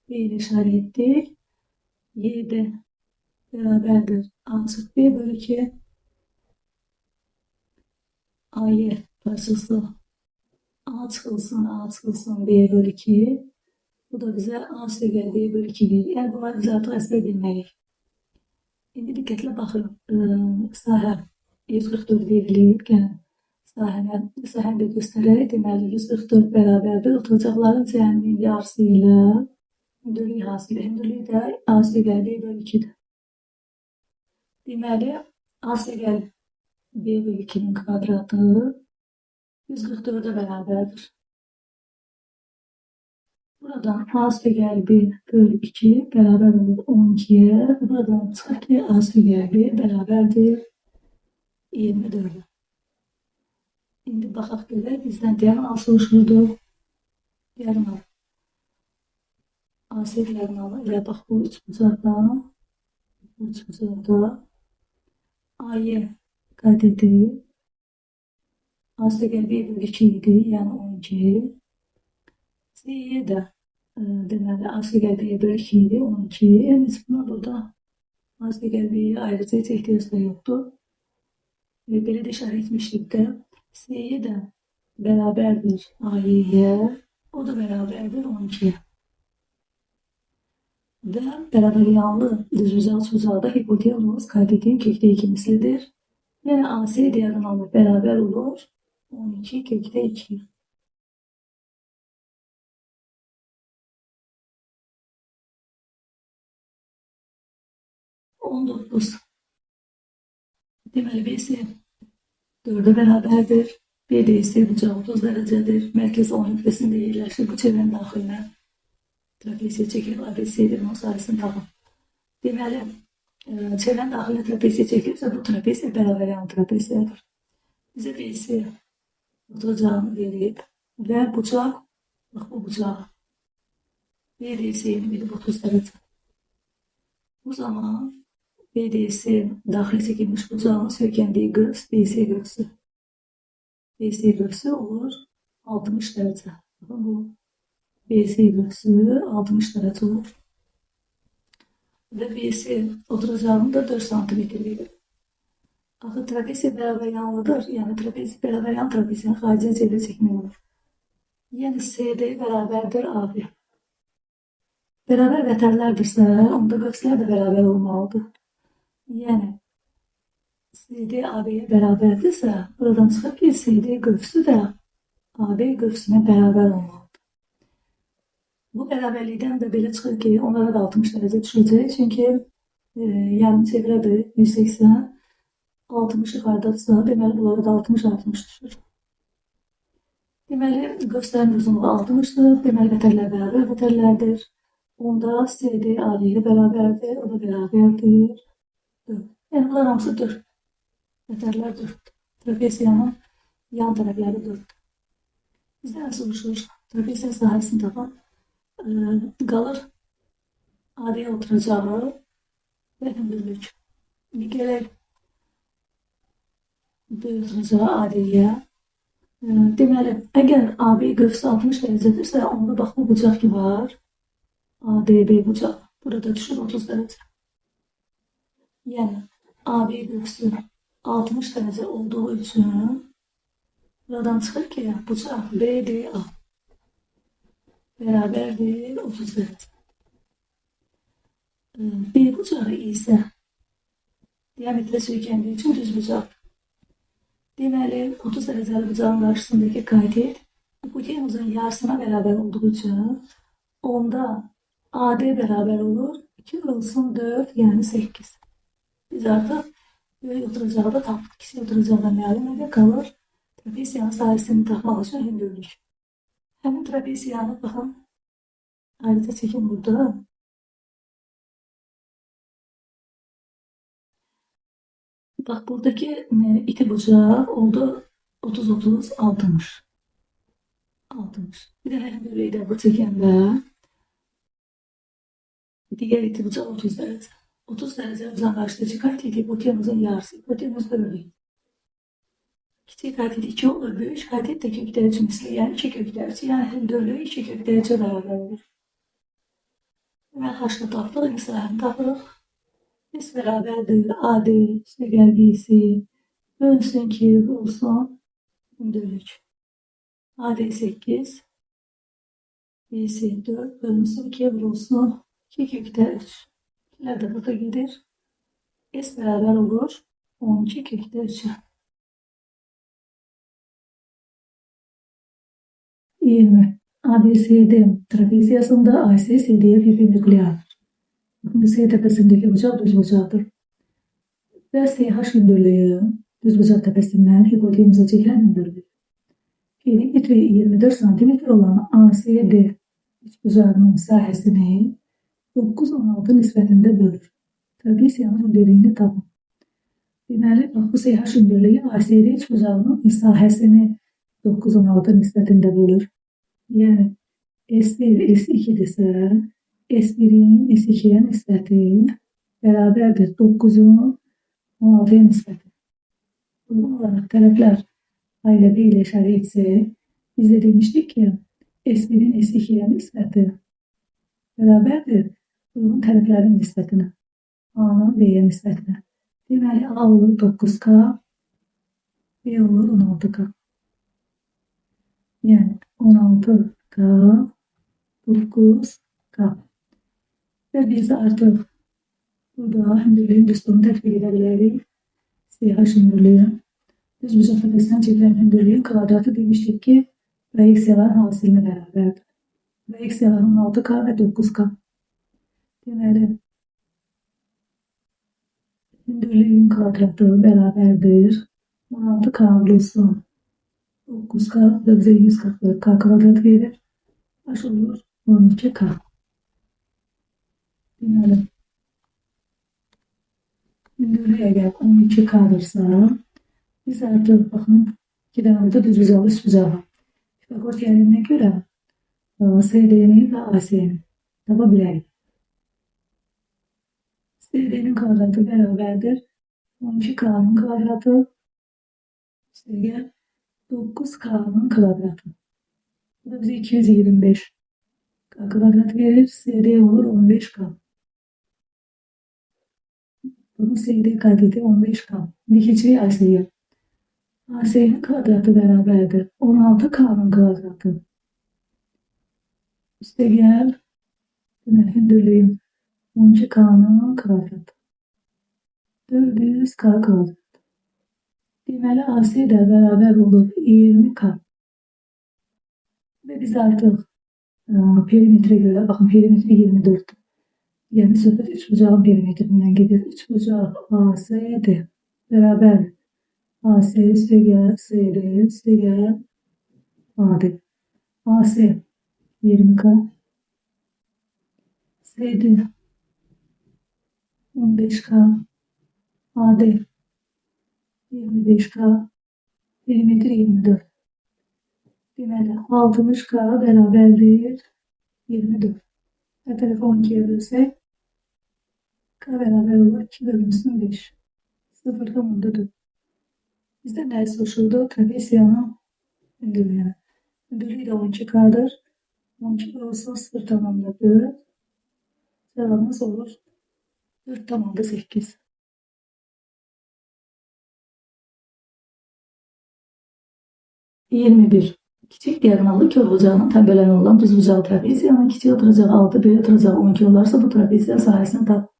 B ilə işarə etdik. YD bərabərdir açıq B bölü 2. AY parçası A çıxılsın B bölü 2. Bu da bizə A üstəgəl B bölü 2 verir. Yəni bunları biz artıq əzbər bilməliyik. İndi diqqətlə baxırıq. Sahə 144 verilib. Gəlin sahəni də göstərək. Deməli 144 bərabərdir. Oturacaqların cəminin yarısı ilə hündürlük hasili. Hündürlük də A üstəgəl B bölü 2'dir. Deməli Asya gel B bölü 2'nin kvadratı 144'e beraberdir. Buradan Asya gel 1 bölü 2 beraber olur 12'ye. Buradan çıkar ki Asya gel 1 beraberdir 24'e. Şimdi baxaq görək bizdən diagonal soruşuldu. Diagonal. AC diagonalı ilə bax bu üçbucaqda AY qeyd edirik. AC gəl 1 bölü 2 idi, yəni 12. CY də deməli AC gəl 1 bölü 2 idi, 12. Yəni biz buna burada AC gəl 1'yi ayrıca heç ehtiyac da yoxdur. Belə də işarə etmişdik də. CY də bərabərdir AY'yə, o da bərabərdir 12'ye. Və bərabər yanlı düzbucaq bucaqda hipotenuz katetin kökdə 2 mislidir. Yəni AC diagonalı bərabər olur 12 kökdə 2. On dokuz. Deməli BC 4'e bərabərdir. BDC bucağı 30 dərəcədir. Mərkəz 10 nöqtəsində yerləşir. Bu çevrənin daxilinə trapesiya çəkir. ABC'dir. Onun sayısını tapın. Deməli, çevrənin daxilinə trapesiya çəkirsə, bu trapesiya bərabər yanlı trapesiyadır. Bizə BC bucağını verib və bucaq, bax bu bucaq BDC'nin verib 30 dərəcə. Bu zaman BDC daxil çəkilmiş bucağın söykəndiyi qövs BC qövsü. BC qövsü olur 60 dərəcə. Baxın bu BC qövsü 60 dərəcə olur. Və BC oturacağını da 4 cm verir. Axı trapesiya bərabər yanlıdır. Yəni trapesiya bərabər yan trapesiyanın xaricə çevrə çəkmək olur. Yəni CD bərabərdir AB. Bərabər vətərlərdirsə, onda qövslər də bərabər olmalıdır. Yəni CD AB-yə bərabərdirsə, buradan çıxır ki, CD qövsü də AB qövsünə bərabər olmalıdır. Bu bərabərlikdən də belə çıxır ki, onlara da 60 dərəcə düşəcək. Çünki yarım çevrədir 180. 60 yuxarıdadırsa, deməli bunlara da 60-60 düşür. Deməli, qövslərin uzunluğu 60'dır. Deməli, vətərlər bərabər vətərlərdir. Onda CD AB ilə bərabərdir. O da bərabərdir 4. Yəni, bunlar hamısı 4. Vətərlər 4. Trapesiyanın yan tərəfləri 4. Bizdən nə soruşur? Trapesiya sahəsini tapan qalır AD-yə oturacağı və hündürlük. İndi gələk B oturacağı AD-yə. Deməli, əgər AB qövsü 60 dərəcədirsə, onda bax bu bucaq ki var. ADB bucaq. Burada düşür 30 dərəcə. Yəni, AB qövsü 60 dərəcə olduğu üçün buradan çıxır ki, bucaq BDA bərabərdir 30 dərəcə. B bucağı isə diametrə söykəndiyi üçün düz bucaq. Deməli, 30 dərəcəli bucağın qarşısındakı katet hipotenuzun yarısına bərabər olduğu üçün onda AD bərabər olur 2 bölsün 4, yəni 8. Biz artıq böyük oturacağı da tapdıq. Kiçik oturacağı da məlum edə qalır. Trapesiyanın sahəsini tapmaq üçün hündürlük. Həmin trapesiyanı baxın, ayrıca çəkin burada. Bax, buradaki iti bucaq oldu 30-30, 60. 60. Bir dənə hündürlüyü də bu çəkəndə digər iti bucaq 30 dərəcə. 30 dərəcə bucağın qarşıdakı katet hipotenuzun yarısı. Hipotenuz bölünür. Kiçik katet 2 olur, böyük katet də kökdə 3 misli, yəni 2 kökdə 3, yəni hündürlüyü 2 kökdə 3'ə bərabər olur. Mən H-ını tapdıq, indi sırayını tapırıq. S bərabərdir AD üstə gəl BC bölünsün 2 olsun hündürlük. AD 8 BC 4 bölünsün 2 olsun 2 kökdə 3. İkilər də burada gedir. S bərabər olur 12 kökdə 3'ə. 20. ABCD trapeziyasında AC CD'ye perpendikülerdir. Bakın C tepesindeki bucak düz bucaktır. Və SH hündürlüyü düzbucaq təpəsindən hipotenuza çəkilən hündürlük. Perimetri 24 cm olan ACD üçbucağının sahəsini 9-16 nisbətində bölür. Trapesiyanın hündürlüyünü tapın. Deməli, bax, bu SH hündürlüyü ACD üçbucağının sahəsini 9-16 nisbətində bölür. Yəni, S1 S2-dirsə, S1-in S2-yə nisbəti bərabərdir 9-un 16-ya nisbəti. Uyğun olaraq tərəflər A ilə B ilə işarə etsək, biz də demişdik ki, S1-in S2-yə nisbəti bərabərdir uyğun tərəflərin nisbətinə, A-nın B-yə nisbətinə. Deməli, A olur 9K, B olur 16K. Yəni, 16K, 9K. Və biz artıq burada hündürlüyün düsturunu tətbiq edə bilərik. SH hündürlüyü. Düzbucaq təpəsindən çəkilən hündürlüyün kvadratı demişdik ki, proyeksiyaların hasilinə bərabərdir. Proyeksiyaların 6K və 9K. Deməli, hündürlüyün kvadratı bərabərdir 16K vurulsun 9K da bizə 144K kvadrat verir. Baş olur 12K. Deməli, hündürlük əgər 12K'dırsa, biz artıq, baxın, 2 dənə burada düzbucaqlı üçbucağı. Pifaqor teoreminə görə CD-ni və AC-ni tapa bilərik. CD-nin kvadratı bərabərdir 12K'nın kvadratı üstəgəl 9K'nın kvadratı. Bu da bizə 225K kvadrat verir. CD olur 15K. Bunun CD kvadratı 15K. Bir keçirik AC-yə. AC-nin kvadratı bərabərdir 16K'nın kvadratı. Üstəgəl, deməli, hündürlüyün 12K'nın kvadratı. 400K kvadrat. Deməli, AC də bərabər olur 20K. Və biz artıq perimetrə görə, baxın, perimetri 24'dür. Yəni, söhbət üçbucağın perimetrindən gedir. Üçbucaq ACD bərabər AC üstəgəl CD üstəgəl AD. AC 20K, CD 15K, AD 25K, perimetri 24. Deməli, 60K bərabərdir 24. Hər tərəfə 12'yə bölsək, K bərabər olur 2 bölünsün 5. 0,4. Bizdən nə soruşuldu? Trapesiyanın hündürlüyünü. Hündürlüyü də 12K'dır. 12 vurulsun 0,4. Cevabımız olur 4,8. 21. Kiçik diagonallı kör bucağının təbəlləni olan düzbucaqlı trapeziyanın kiçik oturacağı 6, böyük oturacağı 12 olarsa bu trapeziya sahəsini tap.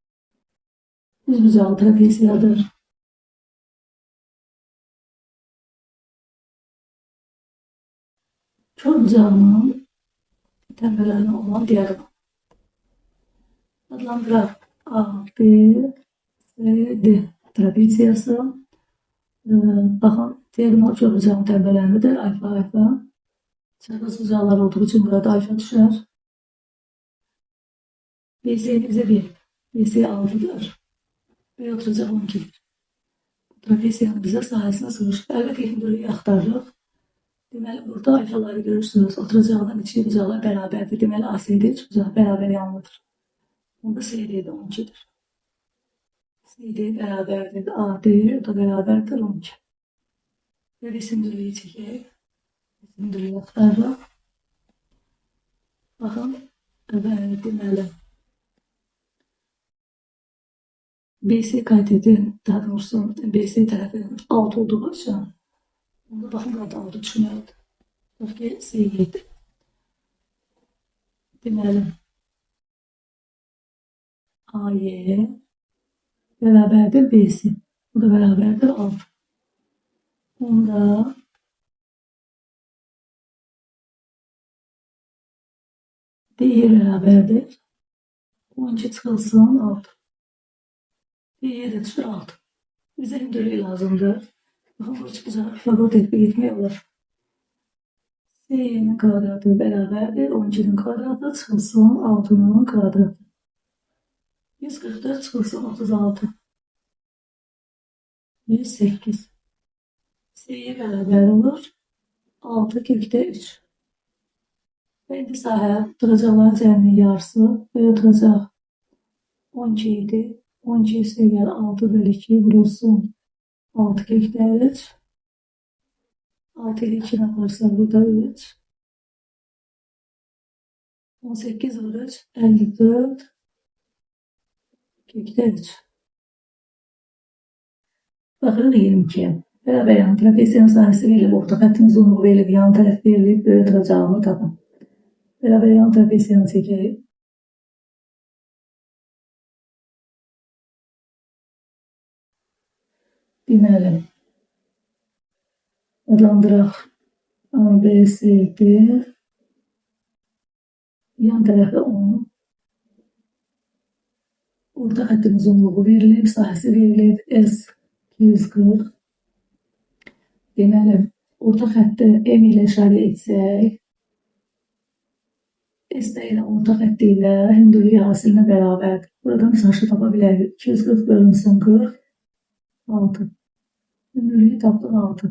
Düzbucaqlı trapeziyadır. Kör bucağının təbəlləni olan diagonal. Adlandıraq A, B, C, D trapeziyası. Baxın, diagonal kör bucağının təbələnidir. Alfa, alfa. Çapraz bucaqlar olduğu için burada alfa düşər. BC'ni bizə verir. BC 6'dır. B oturacaq 12'dir. Trapeziyanın bizə sahəsini soruşur. Əlbəttə, hündürlüyü axtarırıq. Deməli, burada alfaları görürsünüz. Oturacaqdan içki bucaqlar bərabərdir. Deməli, ACD üçbucağı bərabər yanlıdır. Bunda CD də 12'dir. CD bərabərdir AD, o da bərabərdir 12. Və biz hündürlüyü çəkək. Hündürlüyü axtarırıq. Baxın, deməli, BC kaydedin, daha doğrusu BC tərəfinin 6 olduğu üçün, onda baxın, qat 6 düşünüyordu. Bax ki, C7. Deməli, AY bərabərdir BC. Bu da bərabərdir 6. Onda D'ye bərabərdir 12 çıxılsın 6. D'ye də düşür 6. Bize hündürlüğü lazımdır. Bakın bu çıkacak. Fakat etki etmiyorlar. S'nin kvadratı beraberdir. 12'nin kvadratı çıxılsın 6'nın kvadratı. 144 çıxılsın 36. 108. S'ye beraber olur. 6 kökdə 3. Və indi sahə oturacaqların cəminin yarısı və oturacaq 12 idi. 12 üstə gəl 6 bölü 2 vurulsun 6 kökdə 3. 6 ilə 2 yaparsa burada 3. 18 vur 3. 54 kökdə 3. Baxırıq 22-yə. Bərabər yan trapesiyanın sahəsi verilib, orta xəttin uzunluğu verilib, yan tərəf verilib, böyük oturacağını tapın. Bərabər yan trapesiyanı çəkək. Deməli, adlandıraq A, B, C, D. Yan tərəfə 10. Orta xəttin uzunluğu verilib, sahəsi verilib, S 240. Deməli, orta xəttə M ilə işarə etsək, S də ilə orta xətti ilə hündürlüyü hasilinə bərabərdir. Buradan saçı tapa bilərik. 240 bölünsün 46. Hündürlüyü tapdıq 6.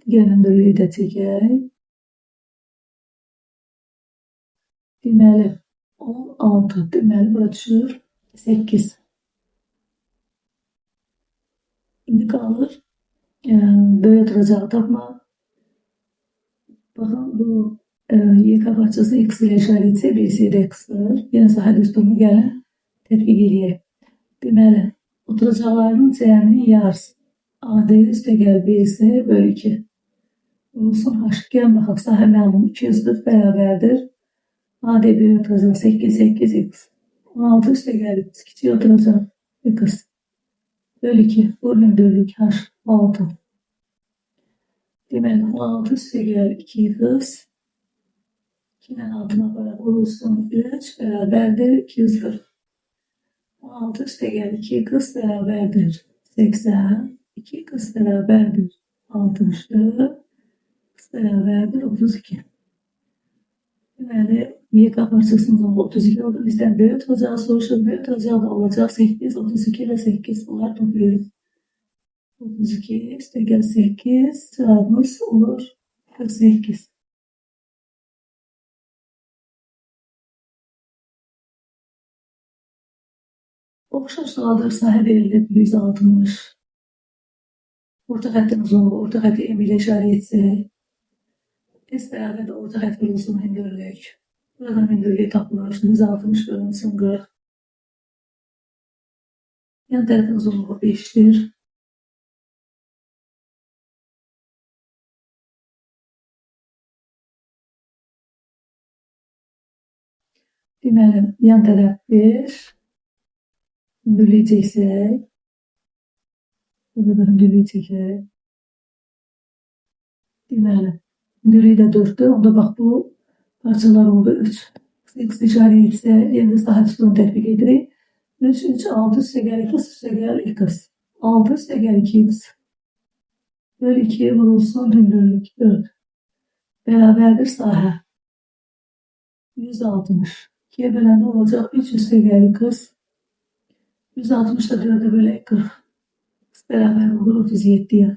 Digər hündürlüyü də çəkək. Deməli, 16. Deməli, bura düşür 8. İndi qalır böyük oturacağı tapmaq. Baxın, bu YK parçası X ilə işarə etsək, birisi də X-dır. Yəni, sahə düsturunu gəlin tətbiq edək. Deməli, oturacaqlarının cəminin yarısı. AD üstə gəl BC bölü 2. Olsun H. Gəlin baxaq, sahə məlum 240 bərabərdir. AD böyük oturacaq 8, 8, X. 16 üstə gəl X, kiçik oturacaq X. Bölü 2, bu hündürlük H, 6. Deməli, 16 üstə gəl 2x. 2-dən altına aparaq olsun 3 bərabərdir 240. 16 üstə gəl 2x bərabərdir 80. 2x bərabərdir 64. X bərabərdir 32. Deməli, YK parçasının 32 oldu. Bizdən böyük otacağı soruşur. Böyük otacağı da olacaq 8, 32 ilə 8. Bunlar topluyoruz. 32 üstə gəl 8 cevabımız olur 48. Oxşar sualdır, sahə verilib 160. Orta xəttin uzunluğu, orta xətti M ilə işarə etsək. S bərabər də orta xətt vurulsun hündürlük. Buradan hündürlüyü tapılır. 160 bölünsün 40. Yan tərəfin uzunluğu 5'dir. Deməli, yan tərəf 5. Hündürlüyü çəksək. Burada da hündürlüyü çəkək. Deməli, hündürlüyü də 4'dür. Onda bax bu parçalar oldu 3. X işarə etsə, yerində sahə üstünü tətbiq edirik. 3, 3, 6 üstə gəl 2, üstə gəl 2. 6 üstə gəl 2x. Bölü 2 vurulsun hündürlük 4. Bərabərdir sahə. 160. 2'ye böləndə olacaq 3 üstə gəl 40. 160 da 4'e bölək 40. X bərabər olur 37'ye.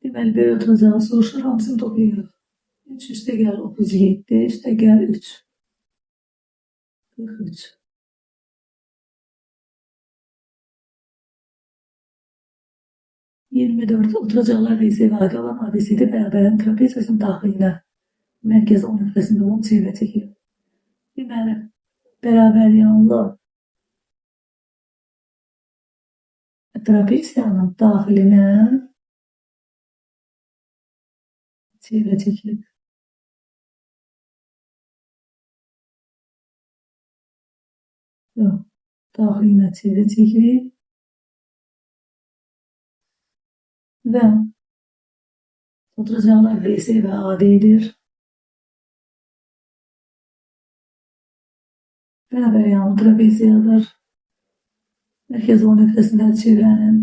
Deməli, böyük oturacağı soruşur, hamısını toplayırıq. 3 üstə gəl 37, üstə gəl 3. 43. Oturacaqlar VC və AD olan ABC'de bərabərin trapeziyasının daxilinə mərkəz 10 nöqtəsində olan çevrə çəkir. Deməli, bərabər yanlı trapeziyanın daxilinə çevrə çəkir. Yox, daxilinə çevrə çəkir. Və oturacaqlar BC və AD'dir. Bərabər yanlı trapeziyadır. Merkez O nöqtəsində çevrənin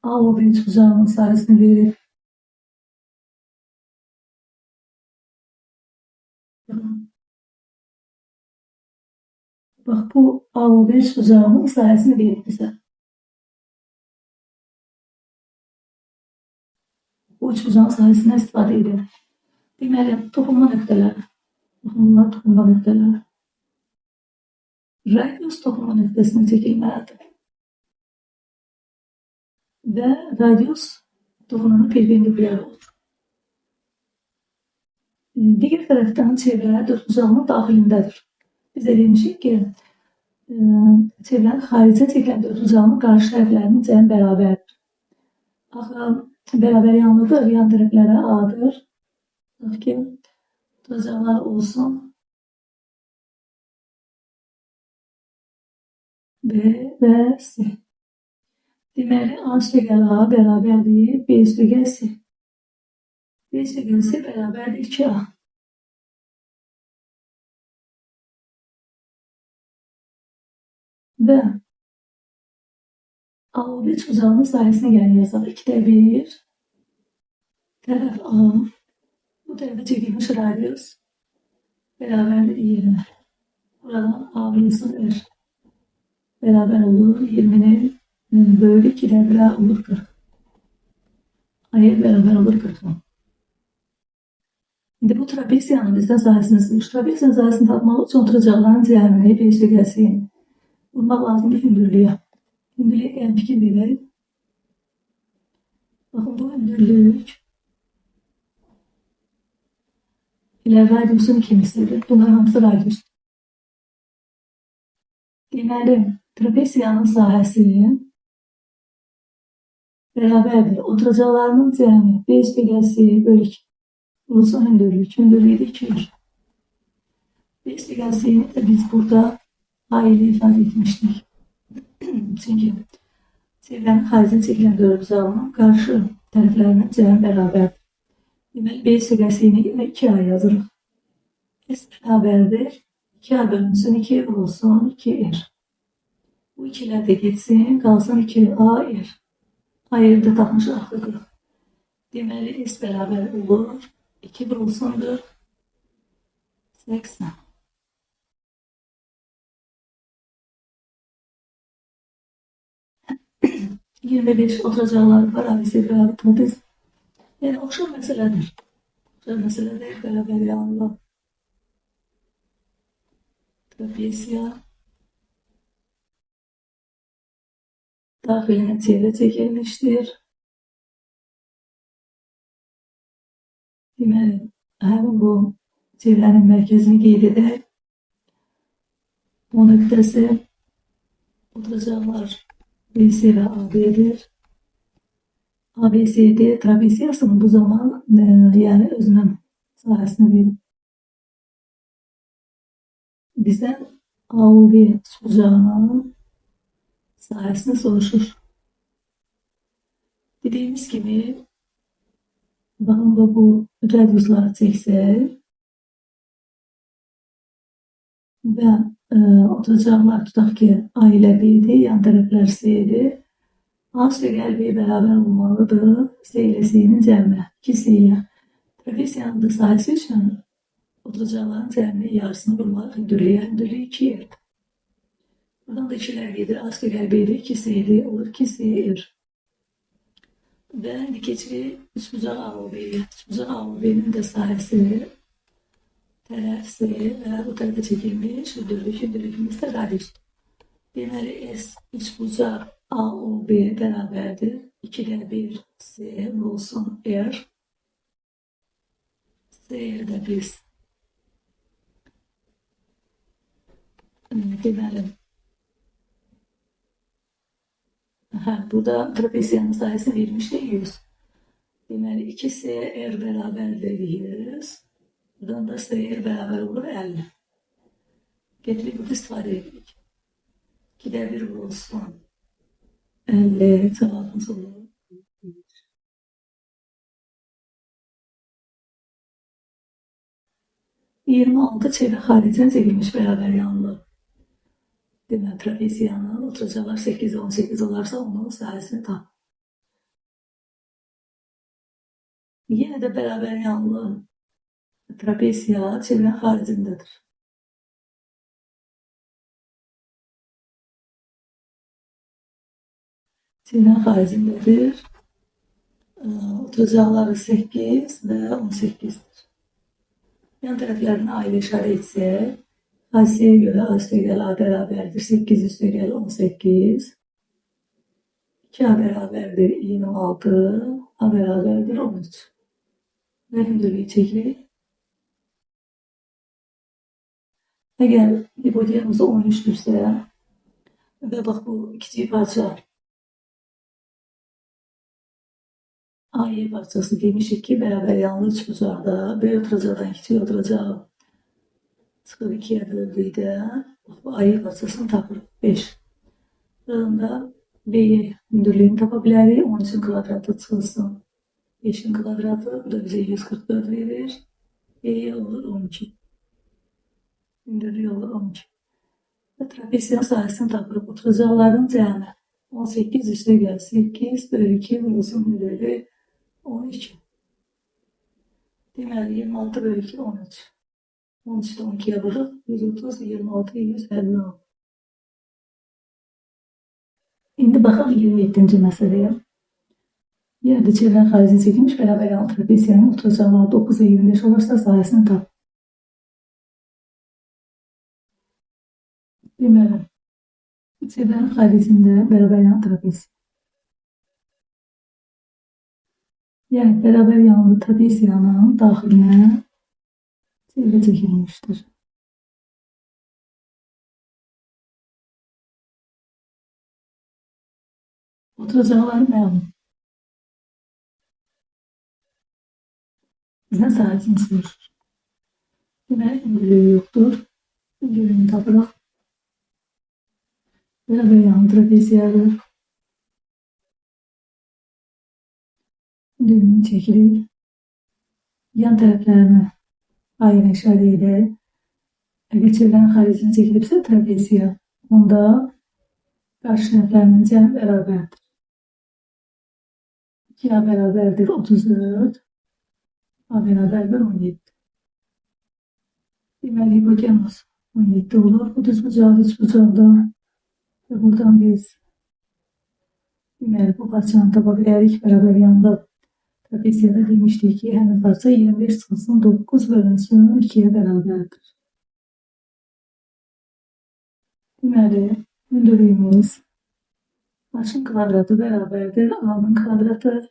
A o B çıxacağının sahəsini verib. Bax, bu A o B çıxacağının sahəsini verib bizə. Bu çıxacağın sahəsindən istifadə edir. Deməli, toxunma nöqtələri. Bunlar toxunma nöqtələri. Radius toxunma nöqtəsinə çəkilməlidir. Və radius toxunanın perpendikulyar olur. Digər tərəfdən çevrə dördbucağının daxilindədir. Biz də demişik ki, çevrənin xaricə çəkilən dördbucağının qarşı tərəflərinin cəmi bərabərdir. Axı, bərabər yanlıdır, yan tərəflərə A-dır. Tutaq ki, oturacaqlar olsun B və C. Deməli, A üstəgəl A bərabərdir B üstəgəl C. B üstəgəl C bərabərdir 2A. Və A o B çıxacağının sahəsini gəlin yazaq. 2-də 1 tərəf A. Bu tərəfə çəkilmiş radius bərabərdir 20. Buradan A bölünsün R. Bərabər olur 20'nin bölü 2'də 1'ə olur 40. A'ya bərabər olur 40. İndi bu trapeziyanın bizdən sahəsini sığış. Trapeziyanın sahəsini tapmaq üçün oturacaqların cəmini, B üstəgəlsini vurmaq lazımdır hündürlüyə. Hündürlüyə gəlin fikir verək. Baxın, bu hündürlük ilə radiusun kimisidir. Bunlar hamısı radius. Deməli, trapeziyanın sahəsi bərabərdir. Oturacaqlarının cəmi B üstəgəlsi bölü 2. Burası hündürlük. Hündürlüyü də 2'dir. B üstəgəlsini də biz burada A ilə ifadə etmişdik. Çünki çevrənin xaricə çəkilən dördbucağının qarşı tərəflərinin cəmi bərabərdir. Deməli, B üstəgəlsini yenə 2A yazırıq. S bərabərdir. 2A bölünsün 2 olsun 2R. Bu ikilər də geçsin, qalsın 2A R. A'yı da tapmışıq axırıq. Deməli, S bərabər olur 2 olsundur 80. 25 oturacaqları var, ABC bərabər trapez. Yəni, oxşar məsələdir. Oxşar məsələdir, bərabər yanlı. Trapeziya daxilinə çevrə çəkilmişdir. Deməli, həmin bu çevrənin mərkəzini qeyd edək. O nöqtəsi oturacaqlar BC və AB'dir. ABCD trapeziyasının bu zaman yəni özünün sahəsini verib. Bizdən AOB çıxacağının sahəsini soruşur. Dediyimiz kimi, baxın bu radiusları çəksək və oturacaqlar tutaq ki, A ilə B-dir, yan tərəflər C-dir. A üstəgəl B bərabər olmalıdır C ilə C-nin cəmi 2C-yə. Trapeziyanın da sahəsi üçün oturacaqların cəminin yarısını vurmalıq hündürlüyə. Hündürlüyü 2R. Buradan da 2'lər gedir. A üstəgəl B-dir, 2C-dir, olur 2C-R. Və indi keçirik üçbucaq AOB-yə. Üçbucaq AOB-nin də sahəsi tərəf C və bu tərəfə çəkilmiş hündürlükümüz də radiusdur. Deməli, S üçbucaq AOB bərabərdir. 2'də 1 C olsun R. C-də biz deməli, burada trapeziyanın sahəsini vermişdik 100. Deməli, 2C R bərabərdir 100. Buradan da C R bərabər olur 50. Getirib burada istifadə edirik. 2'də 1 olsun 50 cavabımız olur. 26 çevrə xaricdən çəkilmiş bərabər yanlı. Deməli, trapesiyanın oturacaqlar 8 18 olarsa onun sahəsini tap. Yine de beraber yanlı trapesiya çevrenin haricindedir. Çevrenin haricindedir. Oturacaqları 8 və 18'dir. Yan tərəflərini ayrı işarə etsək, Hasiye göre A üstəgəl A beraberdir. 8 üstəgəl 18. 2 A beraberdir 26. A beraberdir 13. Ve hündürlüğü çekilir. Eğer hipotenüs 13'dürsə ve bak bu kiçik parça AY parçası demişik ki beraber yanlı üç bucaqda B oturacaqdan kiçik oturacağı çıxır 2'ye böldükdə bu AY parçasını tapır 5. Sırasında B'yi hündürlüğünü tapa bilərik. 13'ün kvadratı çıxılsın. 5'in kvadratı bu da bize 144 verir. B'ye olur 12. Hündürlüğü olur 12. Ve trapesiyanın sahəsini tapırıq. Oturacaqların cəmi 18 üstəgəl 8 bölü 2 vurulsun hündürlüğü 12. Deməli 26 bölü 2 13. 13'də 12'ye vurur. 130, 26, 156. İndi baxaq 27-ci məsələyə. Yenə də çevrənin xaricini çəkilmiş bərabər yanlı trapesiyanın oturacaqları 9 və 25 olarsa sahəsini tap. Deməli, çevrənin xaricində bərabər yanlı trapesiya. Yəni, bərabər yanlı trapesiyanın daxilinə çevrə çəkilmişdir. Oturacaqları məlum. Bizdən sahəsini soruşur. Deməli, hündürlüyü yoxdur. Hündürlüyünü tapırıq. Bərabər yanlı trapesiyadır. Hündürlüyünü çəkirik. Yan tərəflərini ayrı işarə edək. Əgər çevrənin xaricini çəkilibsə trapesiya, onda qarşı tərəflərinin cəmi bərabərdir. 2A bərabərdir 34, A bərabərdir 17. Deməli, hipotenüs 17 olur. Bu düz bucağı üç bucaqda və buradan biz deməli, bu parçanı tapa bilərik. Bərabər yanında trapesiyada demişdik ki, həmin parça 25 çıxılsın 9 bölünsün 2'ye bərabərdir. Deməli, hündürlüyümüz H'ın kvadratı beraberdir. A'nın kvadratı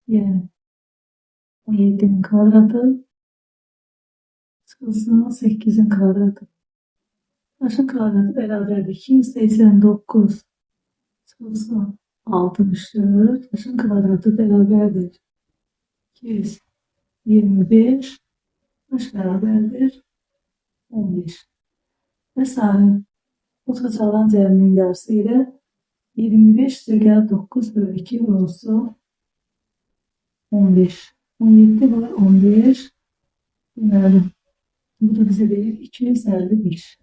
yani 17'nin kvadratı çıxılsın 8'in kvadratı. H'ın kvadratı beraberdir. 289 çıxılsın 64. H'ın kvadratı beraberdir. 225. H beraberdir 15. Ve sahip oturacağın cəminin yarısı ile 25 üstəgəl 9 bölü 2 vurulsun 15. 17 bölü 15. Deməli, bu da bize verir 251.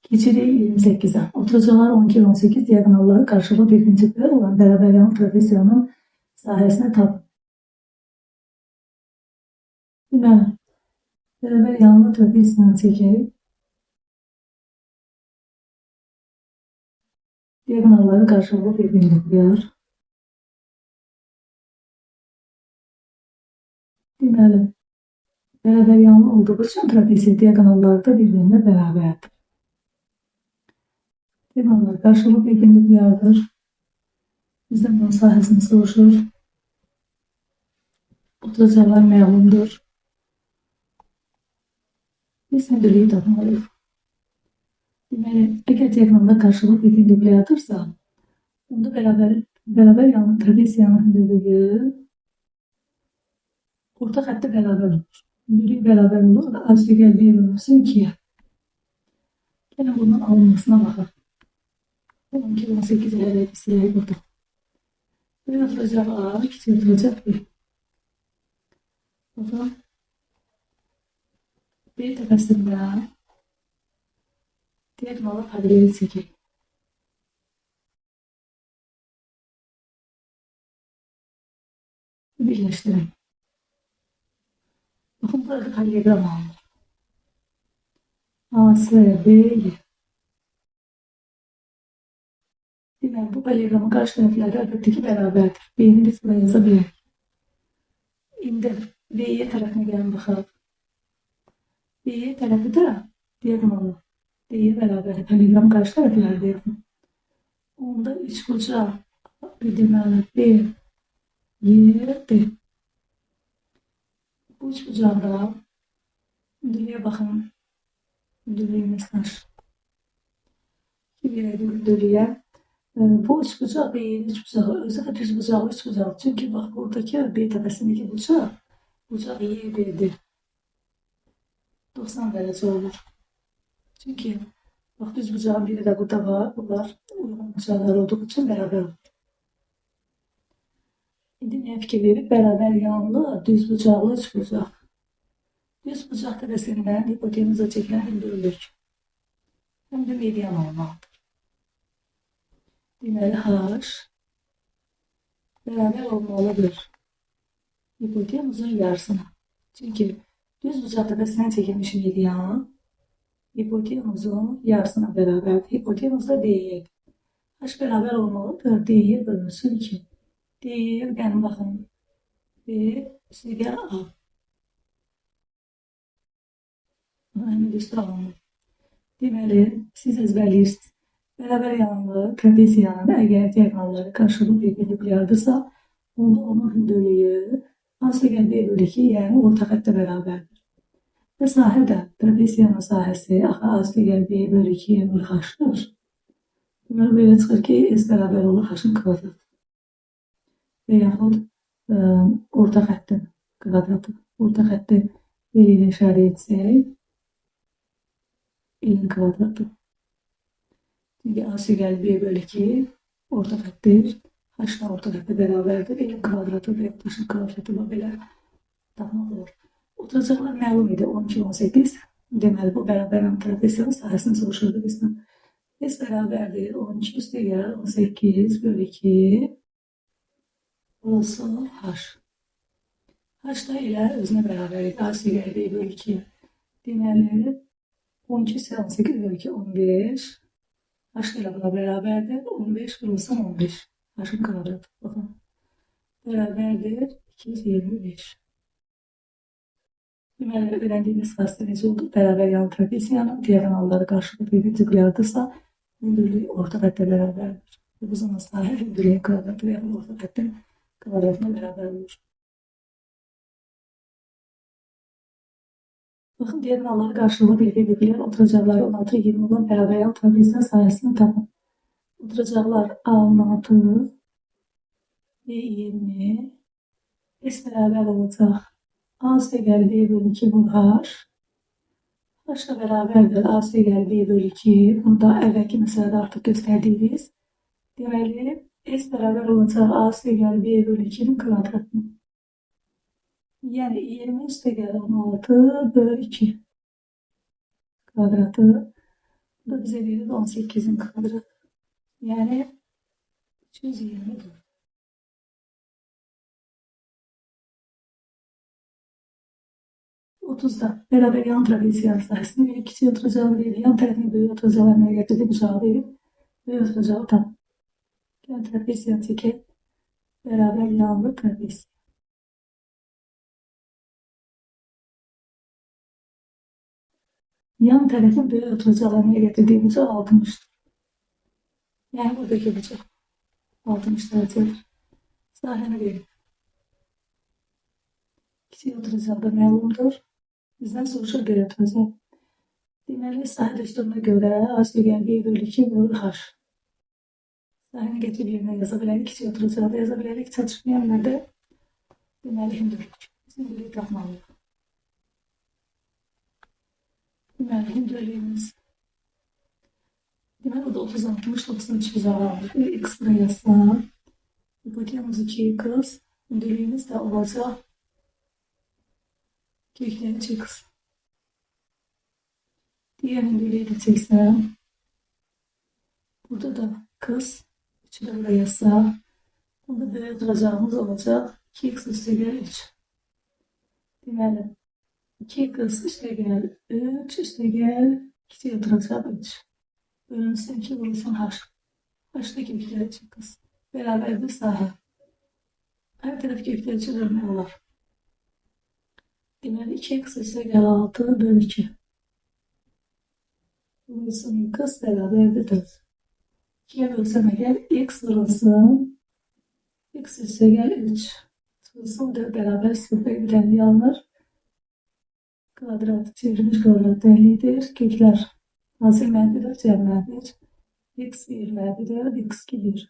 Keçirik 28'e. Oturacaqlar 12 18 diagonalları qarşılıqlı bir prinsiplər olan bərabər yanlı trapesiyanın sahəsini tap. Deməli, bərabər yanlı trapesiyanı çəkək. Diagonalları qarşılıqlı bir prinsiplər. Deməli, bərabər yanlı olduğu üçün trapesiya diagonalları da bir-birinə bərabərdir. Diagonallar qarşılıqlı bir prinsiplərdir. Bizdən bunun sahəsini soruşur. Oturacaqlar məlumdur. Biz hündürlüyü tapmalıyıq. Deməli, əgər diagonallar qarşılıqlı bir prinsiplər yatırsa, onda bərabər yanlı trapesiyanın hündürlüyü orta xəttə bərabər olur. Hündürlüyü bərabər olur. A üstəgəl B bölünsün 2'ye. Gəlin bunun alınmasına baxaq. 12 18 elə silək burada. B oturacaq A, kiçik oturacaq B. Baxın, B təpəsində diagonal paralel çəkək. Birləşdirək. Baxın, burada paralelogram alınır. AC, B, deməli, bu paralelogramın qarşı tərəfləri əlbəttə ki, bərabərdir. B-ni biz buraya yaza bilərik. İndi B-yə tərəfinə gəlin baxaq. B-yə tərəfi də diagonalı. D-yə bərabərdir. Paralelogramın qarşı tərəfləri də yazın. Onda üçbucaq deməli B, Y, D. Bu üçbucaqda hündürlüyə baxın. Hündürlüyümüz daş. 2 verək hündürlüyə. Bu üçbucaq B-nin üçbucağı, özü də düzbucaqlı üçbucaq. Çünki bax, buradakı B təpəsindəki bucaq Y-B'dir. 90 dərəcə olur. Çünki bax, düzbucağın biri də burada var. Bunlar uyğun bucaqlar olduğu üçün bərabər olur. İndi nəyə fikir verib? Bərabər yanlı, düzbucaqlı üçbucaq. Düzbucaq təpəsindən hipotenuza çəkilən hündürlük. Həm də median olmalıdır. Deməli, H bərabər olmalıdır hipotenuzun yarısına. Çünki düzbucaq təpəsindən çəkilmiş median hipotenuzun yarısına bərabərdir. Hipotenuz da D-yə. H bərabər olmalıdır. D-yə bölünsün 2. D-yə gəlin baxın. B üstəgəl A. Həmin üstə alınır. Deməli, siz əzbərləyirsiniz. Bərabər yanlı trapeziyanın əgər diagonalları qarşılıqlı perpendikulardırsa, onda onun hündürlüyü A üstəgəl B bölü 2, yəni orta xəttə bərabərdir. Və sahə də trapeziyanın sahəsi A üstəgəl B bölü 2 bölü H-dır. Deməli, belə çıxır ki, S bərabər olur H-ın kvadratı. Və yaxud orta xəttin kvadratı. Orta xətti B ilə işarə etsək, L-in kvadratı. Çünki A üstəgəl B bölü 2 orta xəttir. H-la orta xəttə bərabərdir. L-in kvadratı və H-ın kvadratı belə tapmaq olur. Oturacaqlar məlum idi. 12, 18. Deməli, bu bərabər trapeziyanın sahəsini soruşurdu bizdən. S bərabərdir. 12 üstəgəl 18 bölü 2 olsun H. H da elə özünə bərabər idi. A üstəgəl B bölü 2. Deməli, 12 ise 18 bölü 2 15. H ile buna beraberdir. 15 bölünsün 15. H'ın kvadratı. Bakın. Beraberdir. 225. Deməli, öyrəndiyimiz vasitə necə oldu? Bərabər yan trapeziyanın diagonalları qarşılıqlı perpendikulardırsa, hündürlük orta xəttə bərabərdir. Bu zaman sahə hündürlüyün kvadratı və yaxud orta xəttin kvadratına bərabər olur. Baxın, diagonalları qarşılıqlı perpendikulyar oturacaqları 16, 20 olan bərabər yan trapeziyan sahəsini tapın. Oturacaqlar A16, B20, S bərabər olacaq. A üstəgəl B bölü 2 bölü H. H da bərabərdir. A üstəgəl B bölü 2. Bunu da əvvəlki məsələdə artıq göstərdiyimiz. Deməli, S bərabər olacaq A üstəgəl B bölü 2'nin kvadratını. Yəni 20 üstəgəl 16 bölü 2 kvadratı. Bu da bizə verir 18'in kvadratı. Yəni 320'dir. Otuzda beraber yan trapeziyan sahəsini verib, kiçik oturacağı verib, yan tərəfini böyük oturacaqlar əmələ gətirdik, bucağı verib, böyük oturacağı tam. Yan trapeziyan çəkək, beraber yanlı trapeziyan. Yan tərəfin böyük oturacaqlar əmələ gətirdiyi bucağı 60'dır. Yəni buradakı bucaq 60 dərəcədir. Sahəni verib. Kiçik oturacağı da məlumdur. Bizdən soruşur belə oturacaq. Deməli, sahə düsturuna görə A üstəgəl B bölü 2 bölü H. Sahəni gətirib yerinə yaza bilərik, kiçik oturacağı da yaza bilərik, çatışmayan yerdə deməli hündürlük. Hündürlüyü tapmalıyıq. Deməli, hündürlüyümüz. Deməli, o da 30-60, 93 bucağı alır. X buraya yazsam, Hipotenüs 2x. Hündürlüğümüz de olacak. Kökleri 3x. Diğer hündürlüğü de çeksem. Burada da kız. Üçü de buraya sağ. Bunda böyle yazdıracağımız olacak. 2x üstü gel 3. Deməli, 2x üstü gel 3 üstü gel 2 yatıracaq 3. Bölünsün 2 vurulsun h. H'da kökleri 3x. Beraber bir sahə. Her taraf kökleri çözülme olar. Deməli, 2x üstü gel 6 bölü 2. Vurulsun x beraber bir 4. 2'ye bölsem eğer x vurulsun. X üstü gel 3. Vurulsun 4 beraber 0 bilen alınır. Kvadrat çevrilmiş kvadrat dənlikdir. Kökler hasil mənfidir, cəmlədir. X1 mənfidir, x2 1.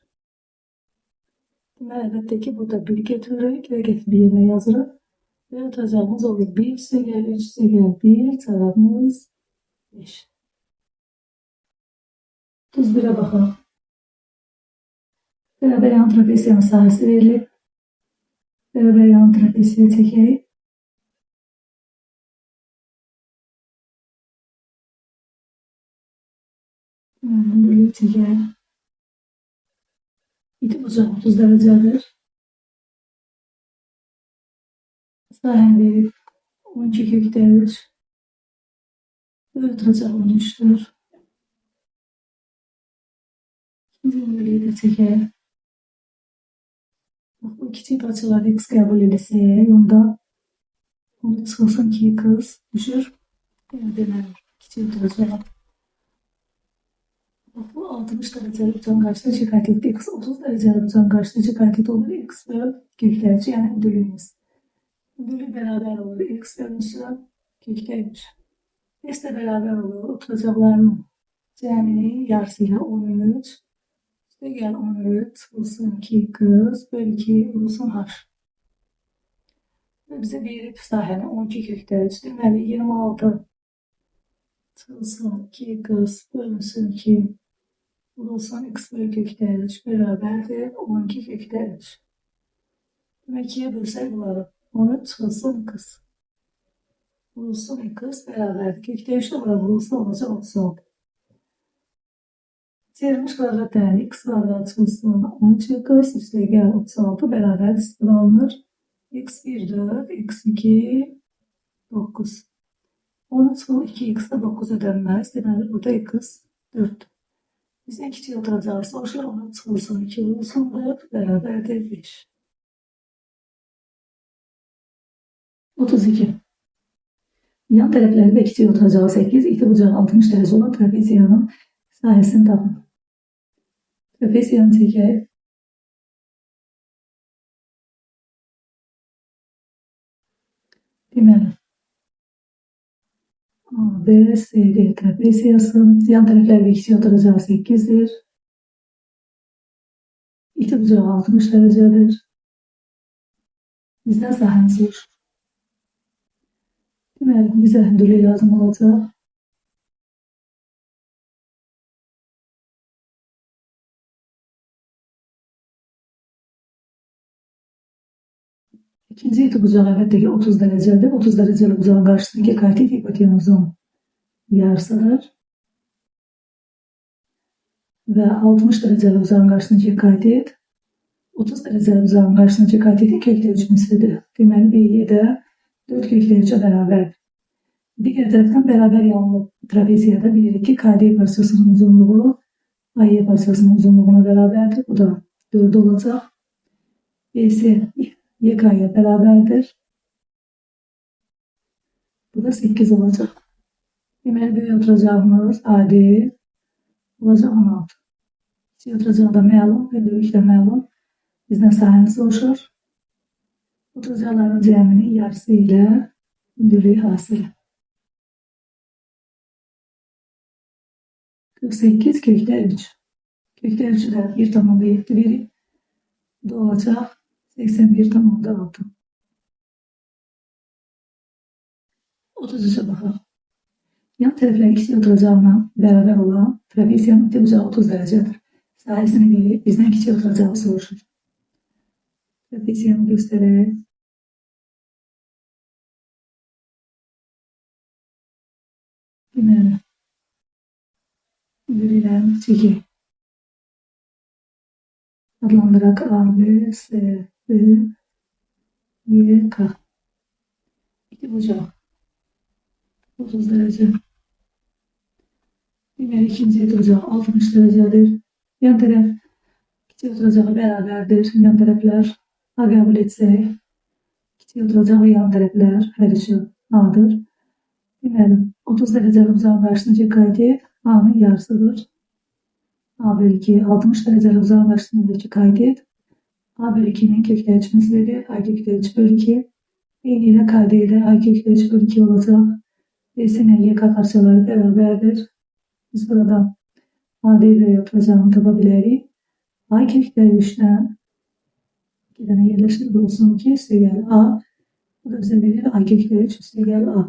Deməli, əlbəttə ki, burada 1 götürürük və gətirib yerinə yazırıq. Və atacağımız olur 1 üstə gəl, 3 üstə gəl, 1, cavabımız 5. 31'e bakalım. Beraber yan trapesiyanın sahəsi verilib. Beraber yan trapesiye çəkək. Hündürlüğü çəkək. İti bucaq 30 derecedir. Sahəni verib 12 kökdə 3. Öldürəcək 13'tür. İkinci hündürlüğü de çəkək. Bu kiçik parçaları x qəbul edilsək, onda onu çıxılsın ki x düşür. Deməli, kiçik öldürəcək. Bu 60 dereceli bucağın karşısında şikayet etti. X 30 dereceli bucağın karşısında şikayet etti. Olur x ve köklerci yani hündürlüğümüz. Hündürlük beraber olur. X bölünsü köklermiş. S de beraber olur. Oturacakların cəminin yarısıyla 13. İşte gel 13 olsun 2 kız bölü 2 olsun h. Ve bize verip sahəni 12 köklerci. Deməli 26 olsun 2 kız bölünsün 2. Vurulsun x bölü kökler 3 beraberdir 12 kökler 3. Demek 2'ye bölsek bunları. 13 çıxılsın x. Vurulsun x beraberdir. Kökler 3 de burada vurulsun olacak 36. Çevrilmiş kvadrat değerli x kvadrat çıxılsın 13 x üstüne gel 36 beraber sıfır alınır. x1 4 x2 9. 13 çıxıl 2x de 9 ödenmez. Demek burada x 4. Biz en küçük oturacağız. Sonuçlar onun çıxılsın 2 olsun 4 beraber de 5. 32. Yan tərəfləri və kiçik oturacağı 8, iti bucağı 60 derece olan trapeziyanın sahəsini tapın. Trapeziyanı çəkək. Deməli, A, B, C, D trapeziyası. Yan tərəfləri və kiçik oturacağı 8'dir. İti bucağı 60 derecedir. Bizdən sahəni soruşur. Deməli, bizə hündürlük lazım olacaq. İkinci iti bucağı əlbəttə ki 30 derecedir. 30 dereceli bucağın qarşısındakı katit hipotenuzun yarısıdır. Və 60 dereceli bucağın qarşısındakı katit 30 dereceli bucağın qarşısındakı katitin kökler 3 mislidir. Deməli, B'ye də 4 kökler 3'e beraber. Diğer taraftan beraber yanlı trapeziyada bilirik ki KD parçasının uzunluğu AY parçasının uzunluğuna beraberdir. Bu da 4 olacak. BC YK'ya beraberdir. Bu da 8 olacak. Deməli, böyük oturacağımız AD olacaq 16. Kiçik oturacağı da məlum, hündürlük də məlum. Bizdən sahəni soruşur. Oturacaqların cəminin yarısı ilə hündürlüğü hasili. 48 kökler 3. Kökler 3'ü de 1,7 verip doğacak 81,6. 33'e bakalım. Yan tərəflər ikisi oturacağına beraber olan trapeziyanın iti bucağı 30 derecedir. Sahəsini verip bizdən kiçik oturacağı soruşur. Trapeziyanı göstererek deməli, verilən çeki adlandıraq A, B, S, D, Y, K. İki bucaq 30 dərəcə. Deməli, ikinci bucaq 60 dərəcədir. Yan tərəf kiçik oturacağı bərabərdir. Yan tərəflər A qəbul etsək, kiçik oturacağı yan tərəflər hər üçü A-dır. Deməli, 30 dərəcəlik uzağın qarşısını çək qayıt, A-nın yarısıdır. A bölü 2, 60 dərəcəlik uzağın qarşısındakı qayıt, A bölü 2'nin kökləri 3 mislidir. A kökləri 3 bölü 2. Eyni ilə KD ilə A kökləri 3 bölü 2 olacaq. BS ilə YK parçaları bərabərdir. Biz burada AD və oturacağını tapa bilərik. A kökləri 3'dən 2 dənə yerləşdir. Bu olsun 2 üstəgəl A. Bu da bizə verir A kökləri 3 üstəgəl A.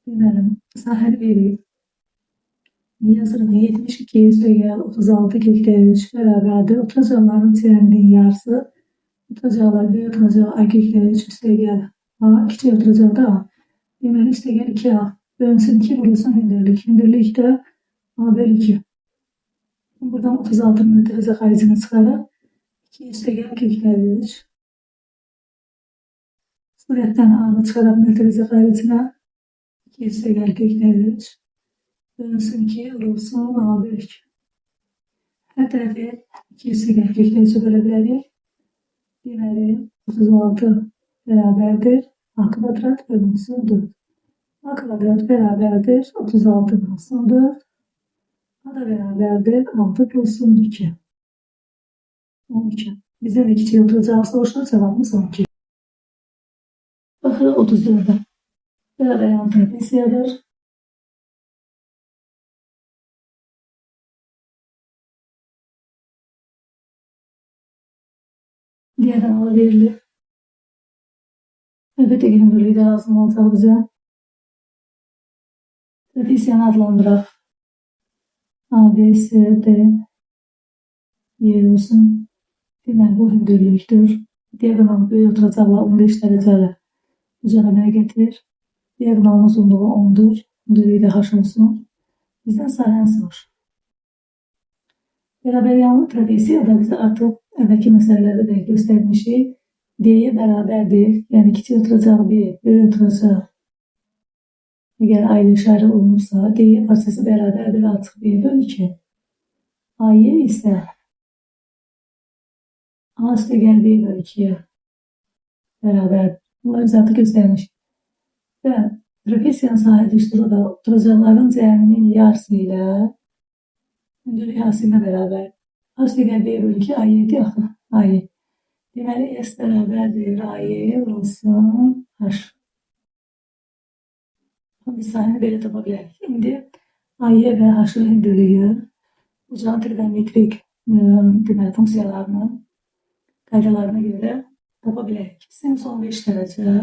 Deməli, sahəni verir. Yazırıq 72 üstəgəl 36 kökləri 3 bərabərdir. Oturacaqların çəyərinin yarısı. Oturacaqlar B oturacağı A kökləri 3 üstəgəl A. Kiçik oturacaq da A. Deməli, üstəgəl 2A. Bölünsün 2 vurulsun hündürlük. Hündürlük də A bölü 2. Buradan 36'nın ötürəcək xaricini çıxaraq 2 üstəgəl kökləri 3. Surətdən A-nı çıxaraq ötürəcək xaricinə 2 üstəgəl kökləri 3. Bölünsün 2 vurulsun A bölü 2. Hər tərəfi 2 üstəgəl kökləri 3'e bölə bilərik. Deməli, 36 bərabərdir. A kvadrat bölünsün 4. A kvadrat bərabərdir. 36 bölünsün 4. A da bərabərdir. 6 bölünsün 2. 12. Bizə də kiçik oturacağı soruşulur. Cevabımız 12. Baxırıq 34'ə. Bərabər yan trapesiyadır. Diagonala verilir. Əlbəttə ki, hündürlüyü də lazım olacaq bizə. Trapesiyanı adlandıraq. A, B, C, D, Y olsun. Deməli, bu hündürlükdür. Diagonalı böyük oturacaqla 15 dərəcəli ucağa mənə getirir. Diagonalın uzunluğu 10'dur. Hündürlüyü də H olsun. Bizdən sahəni soruşur. Bərabər yanlı trapesiyada bizə artıq əvvəlki məsələlərdə də göstərmişik. D-yə bərabərdir. Yəni kiçik oturacaq B, böyük oturacaq. Əgər A ilə işarə olunursa, D-yə parçası bərabərdir açıq B bölü 2. A-yə isə A üstəgəl B bölü 2'yə bərabərdir. Bunları zaten göstərmiş. Və trapesiyanın sahə düsturu da oturacaqların cəyərinin yarısı ilə hündürlük hasilinə bərabər. A üstəgəl B bölü 2 A-yə yaxın. A-yə. Deməli, S bərabərdir A-yə olsun H. Biz sahəni belə tapa bilərik. İndi A-yə və H-ın hündürlüyü ucağın trigonometrik funksiyalarının qaydalarına görə tapa bilərik. Sinus 15 dərəcə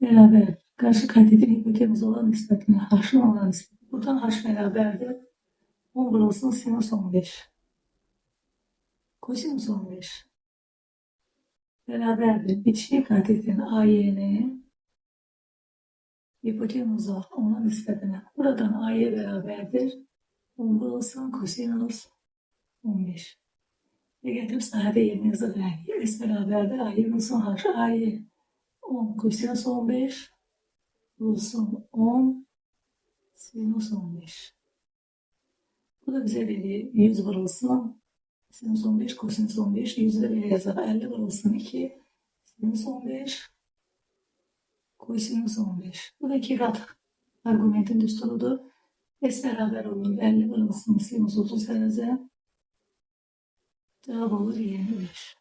bərabər qarşı katetin hipotenuza olan nisbətinə H-ın olan nisbəti. Buradan H bərabərdir 10 vurulsun sinus 15. Kosinus 15 bərabərdir bitişik katetin A-y'nin hipotenuza olan nisbətinə. Buradan A-y bərabərdir 10 vurulsun kosinus 15. Və gətirib sahədə yerini yaza bilərik. S bərabərdir A-y vurulsun H. A-y 10 kosinus 15 vurulsun 10 sinus 15. Bu da bize verir 100 vurulsun sinus 15 kosinus 15. 100'ü de böyle yazar. 50 vurulsun 2 sinus 15 kosinus 15. Bu da 2 kat argumentin düsturudur. S beraber olur. 50 vurulsun sinus 30 derece. Cevap olur 25.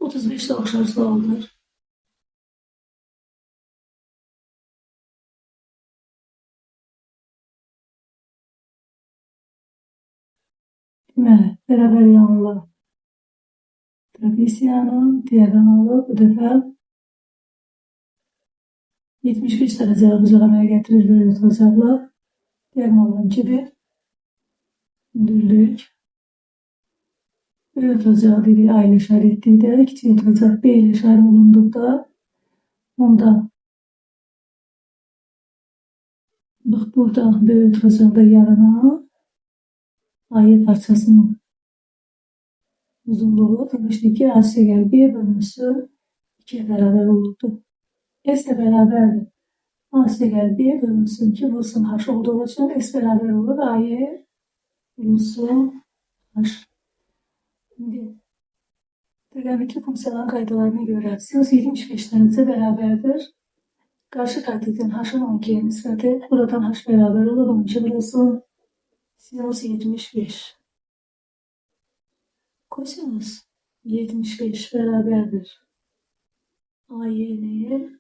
%35'te okşar sualdır. Deməli, bərabər yanlı trapesiyanın diagonalı bu dəfə 75 derece bıcağlamaya getirir ve yutacaklar. Diagonalın gibi hündürlük. Yutacağı biri A ile işaretliydi. Kiçik yutacak B ile işaret olunduğunda onda bak burada B yutacağında yanına A parçasının uzunluğu demiştik ki A gel B bölmesi 2'ye beraber olurdu. S ile beraberdi. A gel B bölmesi 2 bulsun H olduğu için S beraber olur. A'ya bulsun H. Şimdi trigonometri fonksiyonların qaydalarına göre sinüs 75 derece beraberdir. Karşı kaydeden H'ın 12'ye nisbeti buradan H beraber olur. 12 burası sinüs 75. Kosinüs 75 beraberdir. AY'nin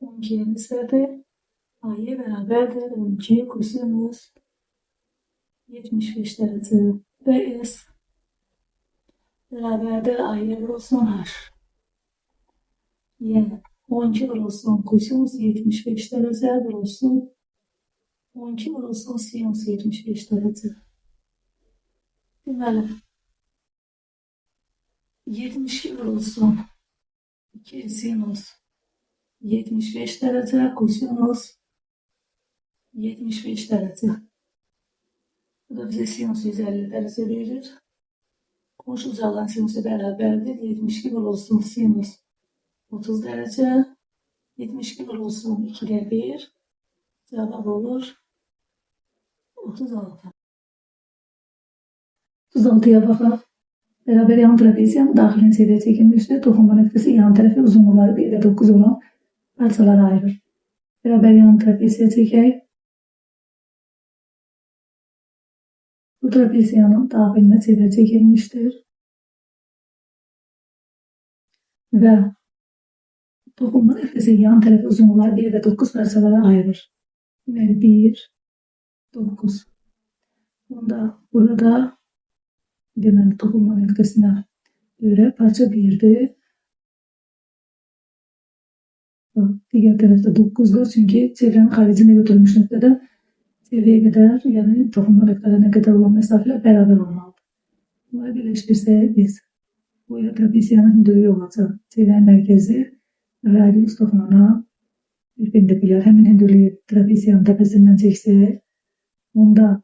12'ye nispeti AY beraberdir. 12 kosinüs 75 derece ve S beraberdir. AY burası H. Y 12 burası kosinüs 75 derece burası 12 burası sinüs 75 derece. Deməli 72 burası 2 sinüs 75 derece kosinüs 75 derece. Bu da bize sinüs 150 derece verir. Komşu uzalan sinüsü beraberdir. 72 burası sinüs 30 derece. 72 burası 2'de 1. Cevap olur 36. 36'ya bakalım. Beraber yan trapezyen dahilen seviye çekilmiştir. Dokunma nöqtesi yan tarafı uzunlukları 1 ve 9 olan parçalara ayırır. Beraber yan trapezye çekək. Bu trapezyanın dahiline seviye çekilmiştir. Ve dokunma nöqtesi yan tarafı uzunlukları 1 ve 9 parçalara ayırır. Deməli 1, 9. Burada deməli dokunma nöqtesinə göre parça 1'dir. Diğer tarafta 9'dur çünkü çevrenin haricinde götürülmüş noktada çevreye kadar yani dokunma noktalarına kadar olan mesafeler beraber olmalıdır. Bunları birleştirsek biz bu trapezyanın hündürlüğü olacak. Çevrenin merkezi radius topununa perpendiküler. Hemen hündürlüğü trapezyanın tepesinden çeksek onda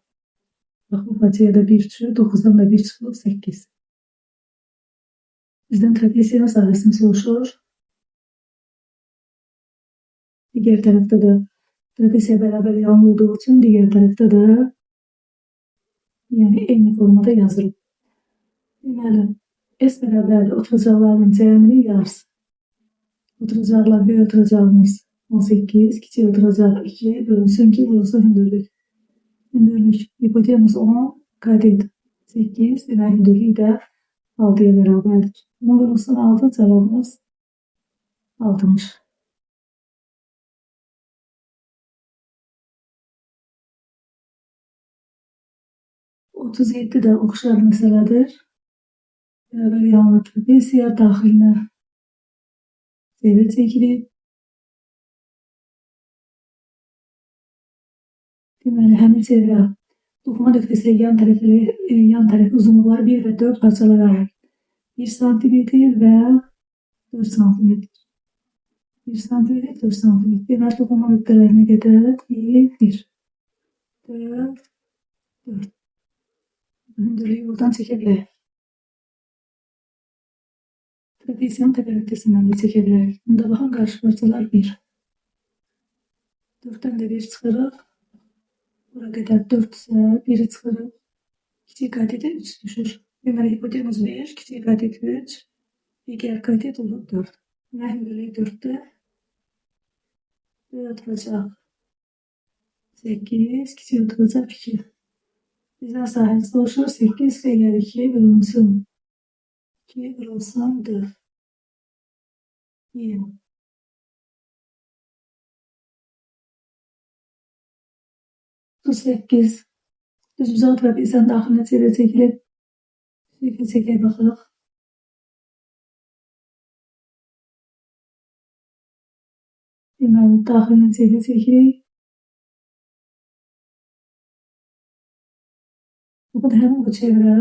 bak bu parçaya da 1 çıkıyor. 9'dan da 1 çıkıyor 8. Bizden trapezyanın sahnesini soruşur. Diğer tarafta da trapezya beraber yan olduğu için diğer tarafta da yani aynı formada yazılır. Deməli, S beraber oturacaqların cəminin yarısı. Oturacaqlar bir oturacağımız 18, kiçik oturacaq 2 bölünsün ki burası hündürlük. Hündürlük hipotenüs 10, karet 8, demək hündürlük də 6'ya beraberdir. 10 bölünsün 6 cevabımız 60. de oxşar məsələdir. Beraber yanlı trapezya daxilinə seviye çekilir. Deməli, həmin çevrə dokuma nöqtəsi yan tarafı uzunluqları 1 və 4 parçalara ayırır. 1 santimetr və 4 santimetr. 1 santimetr, 4 santimetr. Deməli, dokuma nöqtələrinə qədər 1, 4, 4. Hündürlüğü buradan çekebiliriz. Trapezyanın tepe nöqtəsindən də çekebiliriz. Bunda baxın, qarşı parçalar 1. 4'ten de 1 çıxırıq. Bura qədər 4 ise 1'i çıxırıq. Kiçik katet 3 düşür. Deməli, hipotenüs 1, kiçik katet 3, diğer katet olur 4. Deməli, hündürlüğü 4'te. Böyle oturacaq 8, kiçik oturacaq 2. Bizden sahil soruşur 8 ve yer 2 bölünsün. 2 bölünsün 4. 20. Bu 8. Düz bucağı trapezyanın daxilinə çevrə çəkilib. Çəkə baxırıq. Deməli, daxilini çəkəcəyik. Bakın həmin bu çevrə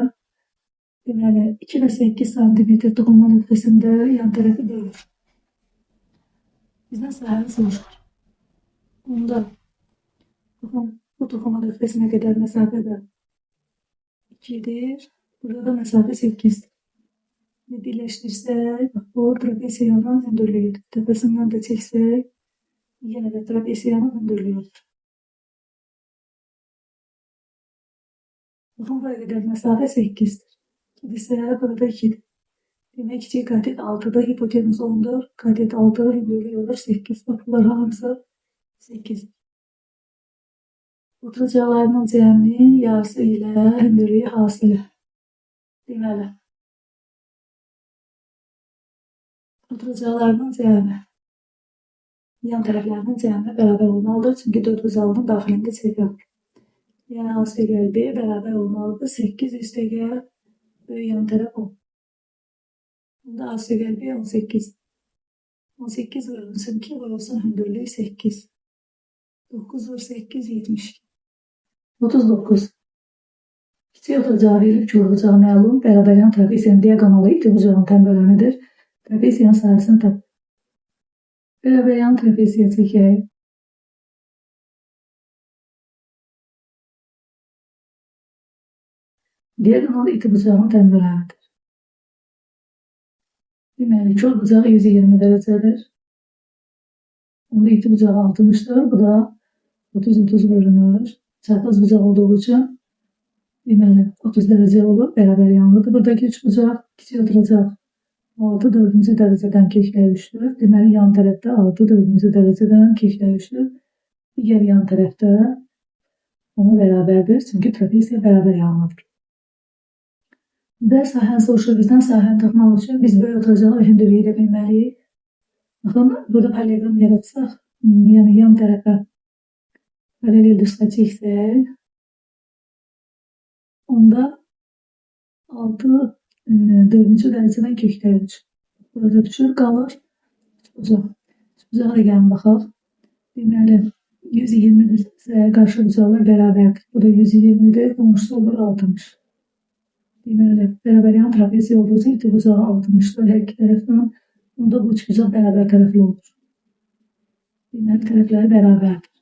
deməli 2 və 8 cm toxunma nöqtəsində yan tərəfi bölür. Bizdən sahəni soruşur. Onda bakın bu toxunma nöqtəsinə qədər məsafə də 2'dir. Burada da məsafə 8'dir. Birləşdirsək, bu trapesiyanın hündürlüyüdür. Tepəsindən də çəksək, yenə də trapesiyanın hündürlüyüdür. Bakın buraya qədər məsafə 8'dir. İdisə burada 2'dir. Demək ki, katet 6'da hipotenüs 10'dur. Katet 6'da hündürlüğü olur 8. Bak bunlar hamısı 8'dir. Oturacaqlarının cəmi yarısı ilə hündürlüyü hasilə. Deməli, oturacaqlarının cəmi yan tərəflərinin cəmi bərabər olmalıdır. Çünki 4 bucağının daxilində çevrə var. Yəni A üstəgəl B bərabər olmalıdır. 8 üstəgəl böyük yan tərəf 10. Bunda A üstəgəl B 18. 18 bölünsün 2 vurulsun hündürlüyü 8. 9 vur 8 72. 39. Kiçik oturacağı verib ki, vuracağı məlum bərabər yan trapesiyanın diaqonalı iti bucağın təmbələnidir. Trapesiyanın sahəsini tap. Bərabər yan trapesiya çəkək. Diaqonalı iti bucağın təmbələnidir. Deməli, kör bucağı 120 dərəcədir. Onda iti bucağı 60'dır. Bu da 30 bölünür. Çapraz bucaq olduğu için deməli 30 dərəcə olur. Bərabər yanlıdır. Buradakı 3 bucaq kiçik oturacaq 6 4-cü dərəcədən kəkləmişdir. Deməli yan tərəfdə 6 4-cü dərəcədən kəkləmişdir. Digər yan tərəfdə ona bərabərdir. Çünki trapesiya bərabər yanlıdır. Və sahəni soruşur bizdən. Sahəni tapmaq üçün biz böyük oturacağı və hündürlüyü də bilməliyik. Baxın, burada paralelgram yaratsaq, yəni yan tərəfə paralel diska çəksək, onda 6 4-cü dərəcədən kökdə 3. Burada düşür, qalır 3 bucaq. 3 bucağa da gəlin baxaq. Deməli, 120'dirsə qarşı bucaqlar bərabərdir. Bu da 120'dir, qonşusu olur 60. Deməli, bərabər yan trapesiya olduğu için iti bucağı 60'dır hər iki tərəfdən. Onda bu 3 bucaq bərabər tərəfli olur. Deməli, tərəfləri bərabərdir.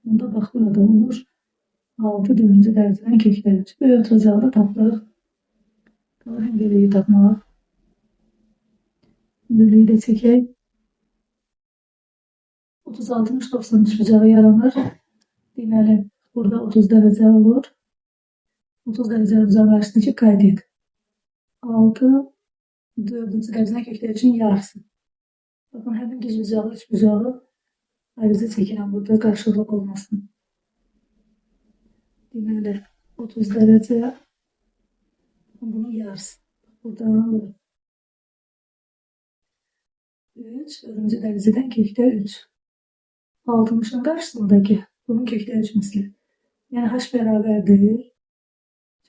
Onda bax, burada olur 6 4-cü dərəcədən kökdə 3. Böyük oturacağı da tapdıq. Qalır hündürlüyü tapmaq. Hündürlüyü də çəkək. 30 60 93 bucağı yaranır. Deməli, burada 30 dərəcə olur. 30 dərəcə bucağın qarşısındakı katet 6 4-cü dərəcədən kökdə 3'ün yarısı. Bakın, həmin düz bucağı 3 bucağı ayrıca çəkirəm burada qarşılıq olmasın. Deməli, 30 dərəcə bunun yarısı. Buradan 3 4-cü dərəcədən kökdə 3. 60'ın qarşısındakı bunun kökdə 3 misli. Yəni H bərabərdir.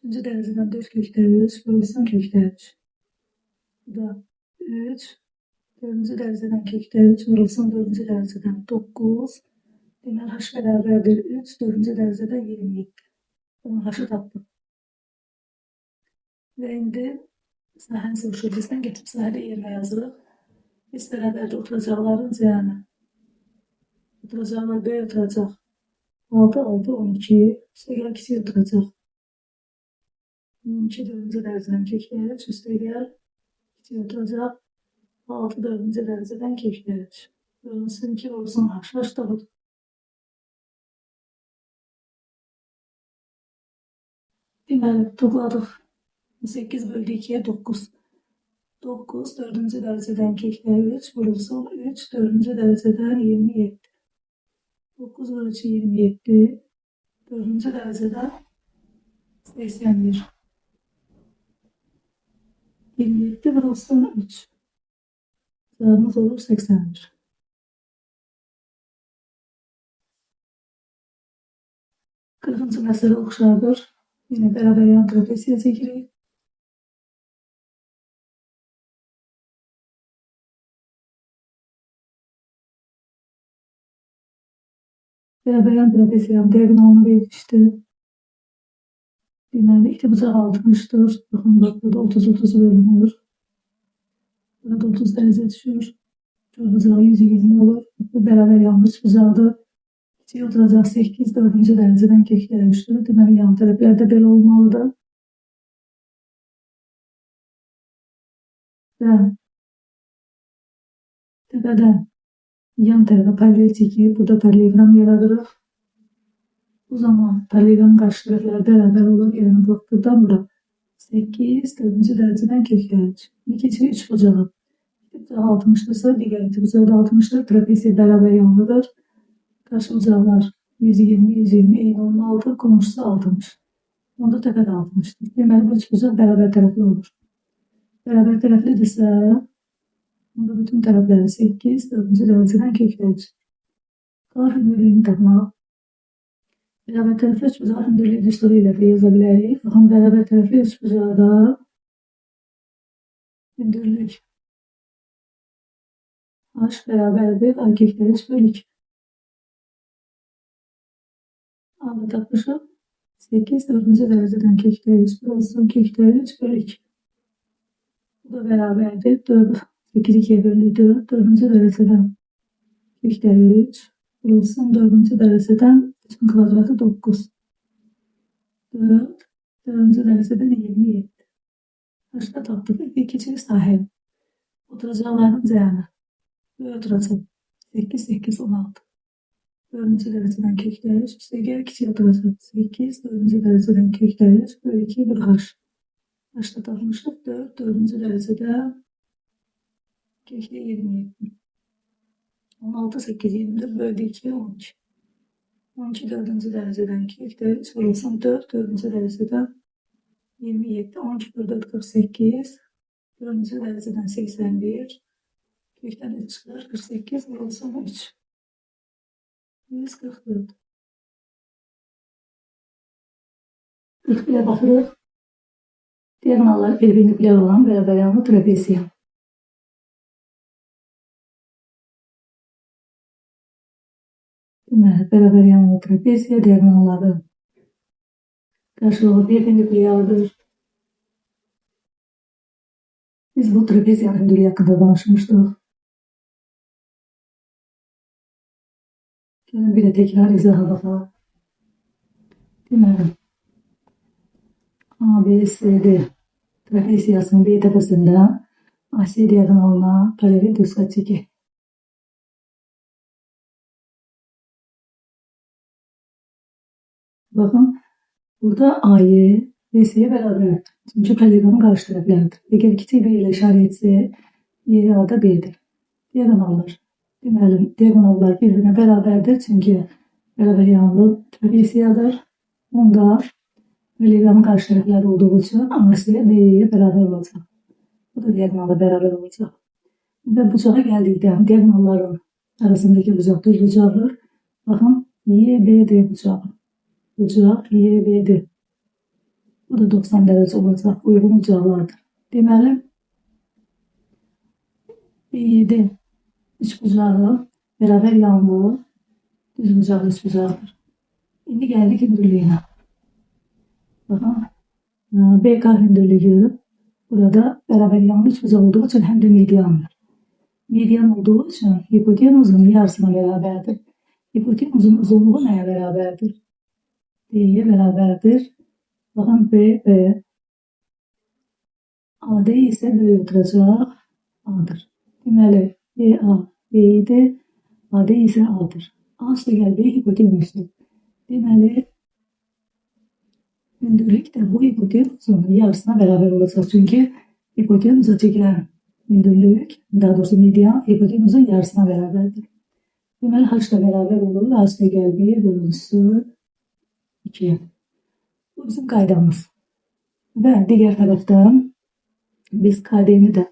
3-cü dərəcədən 4 kökdə 3 vurulsun kökdə 3. Bu da 3 4-cü dərəcədən kökdə 3 vurulsun 4-cü dərəcədən 9. Deməli, H bərabərdir 3 4-cü dərəcədən 27. Bunun H'ı tapdım. Və indi sahəni soruşur bizdən. Getirib sahədə yerinə yazırıq. Biz bərabərdə oturacaqların cəmi. Oturacaqlar B oturacaq 6 6 12. Üstəgəl kiçik oturacaq 2 4-cü dərəcədən kökdə 3. Üstəgəl kiçik oturacaq 6 4-cü dərəcədən kökdə 3. Bölünsün 2 vurulsun H. H da budur. Deməli, topladıq. 8 bölü 2'ye 9. 9 4-cü dərəcədən kökdə 3 vurulsun 3 4-cü dərəcədən 27. 9 bölü 3 27. 4-cü dərəcədən 81. 27 vurulsun 3. Cevabımız olur 81. Qırxıncı məsələ oxşardır. Yine bərabər yan trapesiya çəkirik. Beraber yan trapezyan diagonalını verilmişti. Deməli, iki bucaq 60'tır. Baxın, bak burada 30-30 bölünür. Burada 30 derece düşür. Çok bucağı 120 olur. Beraber yanlış bucaqdır. Kiçik oturacaq 8, 4-cü dərəcədən köklərə düşür. Deməli, yan tərəflərdə belə olmalıdır. Və təpədən yan tərəfə paralel çəkib, burada paralelogram yaradırıq. Bu zaman paralelogram qarşı tərəflər bərabər olur. Yəni, buradan bura 8, 4-cü dərəcədən köklərə düşür. Bir keçirik 3 bucağı. İki bucağı 60'dırsa, digər iki bucağı da 60'dır. Trapezi bərabər yanlıdır. Qarşı bucaqlar 120 eyni olmalıdır. Qonşusu 60. Onda təpədə 60'dır. Deməli, bu üç bucaq bərabər tərəfli olur. Bərabər tərəflidirsə, onda bütün tərəfləri 8, 4-cü dərəcədən köklərə düşür. Qalan hündürlüyünü tapmaq. Bərabər tərəfli üç bucaq hündürlüyü düsturu ilə də yaza bilərik. Baxın, bərabər tərəfli üç bucaqda hündürlük h bərabərdir. A kökləri 3 bölü 2. A'da tapmışıq. 8, 4-cü dərəcədən kökləri 3 olsun. Kökləri 3 bölü 2. Bu da bərabərdir. 8 2'ye bölüdür. 4-cü dərəcədən kökləri 3 olsun. 4-cü dərəcədən 3'ün kvadratı 9. 4, 4-cü dərəcədən 27. Başda tapdıq. Bir keçirik sahil. Oturacaqların cəyəni. Böyle oturacaq. 8, 8, 16. 4-cü dərəcədən kökləri 3. Üstəgəl kiçik oturacaq. 8, 4-cü dərəcədən kökləri 3 bölü 2 bir h. Başda tapmışıq. 4, 4-cü dərəcədə kökləri 27. 16, 8, 24 bölü 2, 12. 12, 4-cü dərəcədən kökləri 3 vurulsun. 4, 4-cü dərəcədən 27. 12 bölü 4, 48. 4-cü dərəcədən 81. Kökdən 3 çıxır. 48 vurulsun 3. 144. 41'e baxırıq. Diagonallar perpendiküler olan bərabər yanlı trapeziya. Deməli, bərabər yanlı trapeziya diagonalları qarşılıqlı perpendikülerdir. Biz bu trapeziyanın hündürlüyü haqqında danışmışdıq. Gəlin bir də təkrar izaha baxaq. Deməli, ABCD trapeziyasının B təpəsində AC diagonalına paralel düz xətt çəkək. Bakın, burada A'yı BC'ye bərabərdir. Çünki paralelogramın qarşı tərəfləridir. Əgər kiçik B ilə işarə etse, yeri A'da B'dir. Diagonallar. Deməli, diagonallar birbirine bərabərdir. Çünki bərabər yanlı trapeziyadır. Onda paralelogramın qarşı tərəfləri olduğu üçün AC B'ye bərabər olacaq. Bu da diagonalda bərabər olacaq. Və bucağa gəldikdə diagonalların arasındakı bucaq düz bucaqdır. Baxın, YBD bucağı. Bucaq YBD. Bu da 90 dərəcə olacaq. Uyğun bucaqlardır. Deməli, B7 üç bucağı bərabər yanlı düz bucaqlı üç bucaqdır. İndi gəldik hündürlüyünə. Bakın, BK hündürlüyü burada bərabər yanlı üç bucaq olduğu için həm də mediandır. Median olduğu için hipotenuzun yarısına bərabərdir. Hipotenuzun uzunluğu nəyə bərabərdir? D'ye bərabərdir. Bakın BB. AD isə böyük oturacaq A'dır. Deməli, BA B'dir. AD isə A'dır. A üstəgəl B hipotenuzdur. Deməli, hündürlük də bu hipotenuzun yarısına bərabər olacaq. Çünki hipotenuza çəkilən hündürlük, daha doğrusu median hipotenuzun yarısına bərabərdir. Deməli, H da bərabər olur. A üstəgəl B bölünsü 2'ye. Bu bizim qaydamız. Və digər tərəfdən biz qaydəni də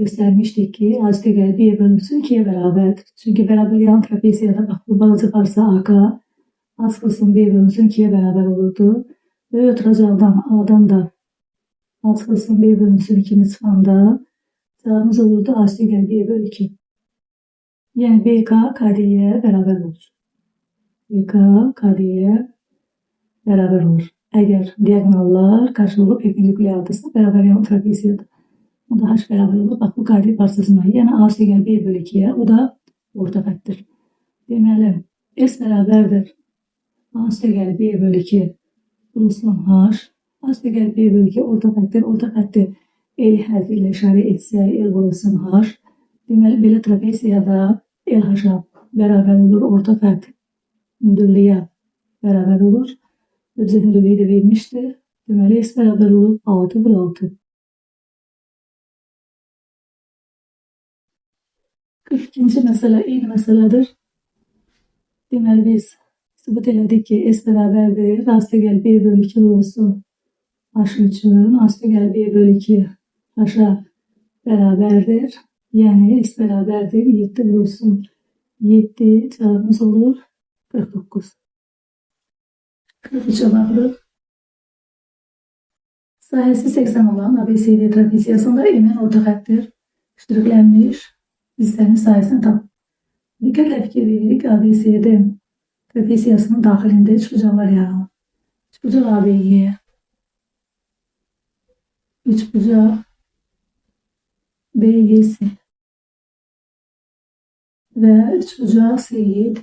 göstərmişdik ki, A üstəgəl B bölünsü 2'ye bərabərdir. Çünki bərabər yan trapeziyada bax, bu balaca varsa AK, A çıxılsın B bölünsü 2'ye bərabər olurdu. Və oturacaqdan A'dan da A çıxılsın B bölünsü 2'ni çıxanda cevabımız olurdu A üstəgəl B bölü 2. Yəni BK KD'ye bərabər olur. BK KD'ye beraber olur. Eğer diagonallar karşı olup perpendiküler aldıysa beraber yan trapeziyada. O da H beraber olur. Bak bu KD parçasına. Yani A eşittir 1 bölü 2'ye. O da ortakattir. Deməli, S beraberdir. A eşittir 1 bölü 2 burasının H. A eşittir 1 bölü 2 ortakattir. Ortakattir L hərfi ilə işarə etsək, L burasının H. Deməli, belə trapeziyada L H-a beraber olur. Ortakat hündürlüğe beraber olur. Bize hündürlüğü de vermiştir. Deməli, S beraber olur. 6 bölü 6. 42. məsələ eyni məsələdir. Deməli, biz sübut elədik ki, S beraberdir. A eşittir 1 bölü 2 olsun. H üçün A eşittir 1 bölü 2 H'a beraberdir. Yani S beraberdir. 7 olsun. 7 cevabımız olur. 49. 43 cevabı. Sahəsi 80 olan ABCD trapeziyasında emin ortakattir. Ştriklenmiş hissənin sayısını tap. Diqqətlə fikir veririk. ABCD trapeziyasının daxilində üçbucaq var ya. Üçbucaq AB'yi. Üçbucaq BY'si. Və üçbucaq CY.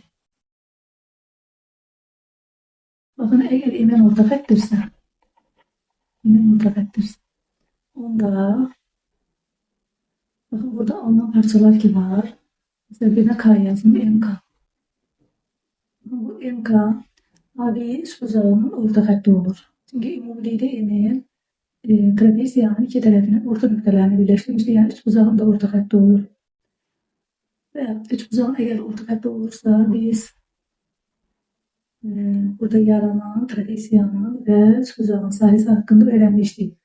Bakın eğer emin ortakattirsə, onda bakın burada alınan parçalar ki var. Mesela bir de K yazdım. MK. Bu MK AB'yi üçbucağının ortakatli olur. Çünkü immobiliyede emin trapeziyanın iki tarafının orta noktalarını birleştirmiştir. Yani üçbucağın da ortakatli olur. Ve üçbucağın eğer ortakatli olursa biz burada yaranan trapeziyanın ve üçbucağın sayısı hakkında öğrenmiştik.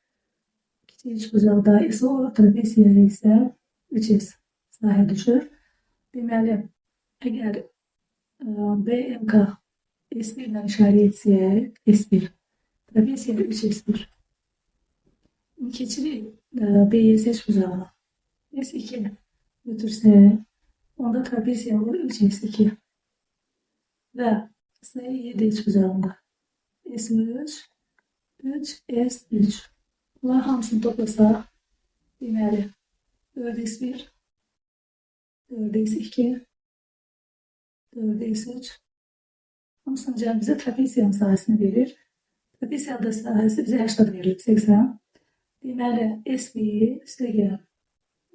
Kiçik üçbucaqda ise o trapeziyaya ise 3S sahə düşür. Deməli, əgər BMK S1 ilə işarə etsək, S1, trapeziya 3S1. Keçirik BYS üçbucağına. S2 götürsək, onda trapeziya olur 3S2. Və S7 üçbucağında S3, 3S3. Bunlar hamısını toplasaq, deməli, 4x1, 4x2, 4x3. Hamısının cəmi bizə trapeziyanın sahəsini verir. Trapeziyada sahəsi bizə 80 verilib, 80. Deməli, S1 üstəgəl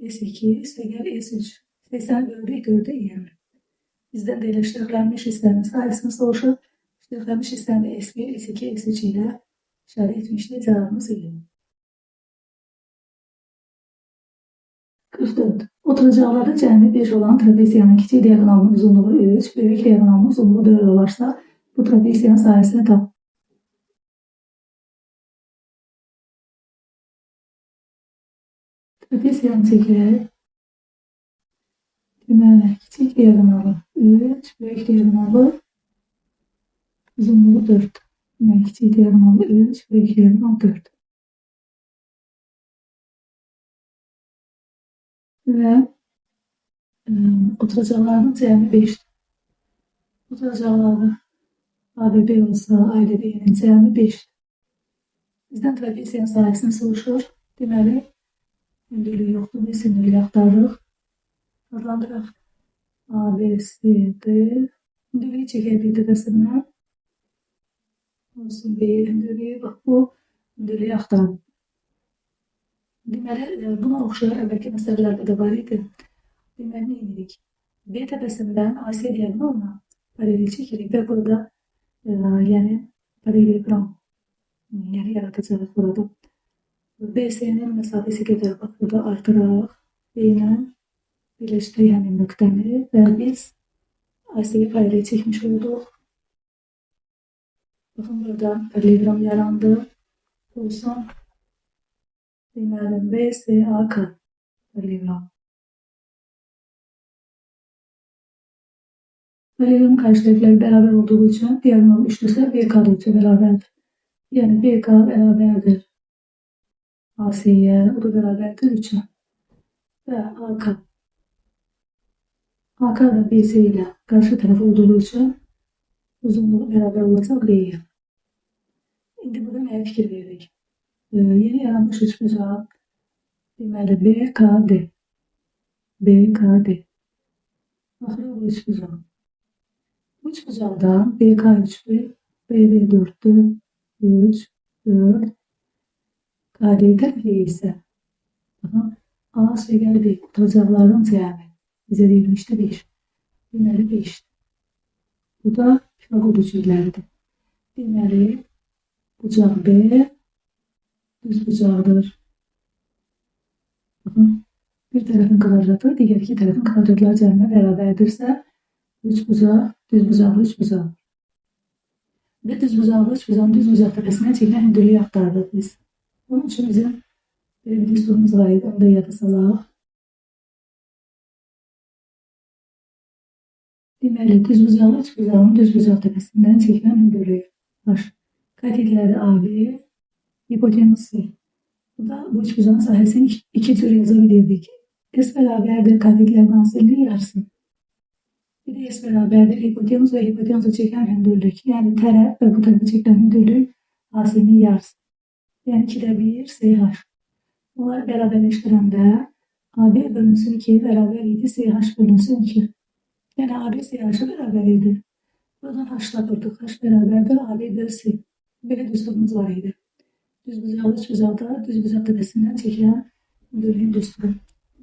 S2 üstəgəl S3. 80 bölü 4'e 20. Bizdən də elə iştiqlənmiş hissənin sayısını soruşur. İştiqlənmiş hissəni S1, S2, S3 ilə işarə etmişdir. Cevabımız 20. 44. Oturacaqları cəmi 5 olan trapeziyanın kiçik diagonalının uzunluğu 3, böyük diagonalının uzunluğu 4 olarsa bu trapeziyanın sayəsini tap. Trapeziyanı çəkək. Deməli, kiçik diagonalı 3, böyük diagonalı uzunluğu 4. Deməli, kiçik diagonalı 3, böyük diagonalı 4. Və oturacaqlarının cəmi 5'dir. Oturacaqları ABB olsa, ALB'nin cəmi 5'dir. Bizdən trapeziyanın sayəsini soruşur. Deməli, hündürlüyü yoxdur. Biz hündürlüyü axtarırıq. Adlandıraq. ABCD. Hündürlüyü çəkək bir dəfəsindən. Olsun bir hündürlüyü. Bax, bu hündürlüyü axtarın. Deməli, buna oxşar əvvəlki məsələlərdə də var idi. Deməli, nə edirik? B təpəsindən AC diagonalına paralel çəkirik və burada yəni paralelogram yəni yaradacağıq burada. BC'nin məsafəsi qədər bax burada artıraq. B ilə birləşdirək həmin nöqtəni və biz AC-yə paralel çəkmiş olduq. Baxın, burada paralelogram yarandı. Olsun. Deməli, BCAK paralelogram. Paralelogram karşı tərəfləri beraber olduğu için diagonal üçlüsə BK da üçü beraberdir. Yani BK beraberdir AC'ye, o da beraberdir 3'e. Ve AK. AK da BC ile karşı taraf olduğu için uzunluğu beraber olacaq B'ye. İndi burada nəyə fikir veririk? Yeni yaranmış üçbucaq, deməli BKD. BKD. Baxırıq bu üçbucaq. Bu üçbucaqdan BK 3'dür, BD 4'dür, 3, 4, KD tərəfi isə A və B oturacaqların cəmi bizə verilmişdi 5. Deməli 5'dir. Bu da Pifaqor üçgənləridir. Deməli, bucaq B düz bucaqdır. Baxın, bir tərəfin kvadratı, digər iki tərəfin kvadratları cəminə bərabərdirsə, üç bucaq, düz bucaqlı üç bucaq. Və düz bucaqlı üç bucağın düz bucaq təpəsindən çəkilən hündürlüyü axtardıq biz. Bunun üçün bizim bir sorumuz var idi, onu da yada salaq. Deməli, düz bucaqlı üç bucağın düz bucaq təpəsindən çəkilən hündürlüyü H. Katetləri AB, hipotenuz C. Bu da bu üç bucağın sahəsini iki tür yaza bilirdik. S bərabərdir katetlərin hasilinin yarısı. Bir de S bərabərdir hipotenuz və hipotenuza çəkilən hündürlük. Yəni tərəf və bu tərəfə çəkilən hündürlük hasilinin yarısı. Yəni 2'də 1 CH. Bunları bərabərləşdirəndə AB bölünsün 2 bərabər idi CH bölünsün 2. Yəni AB CH'a bərabər idi. Buradan H tapırdıq. H bərabərdir AB bölü C. Belə düsturumuz var idi. Düz bucaqlı üç bucaqda düz bucaq təpəsindən çəkilən hündürlüyün düsturu.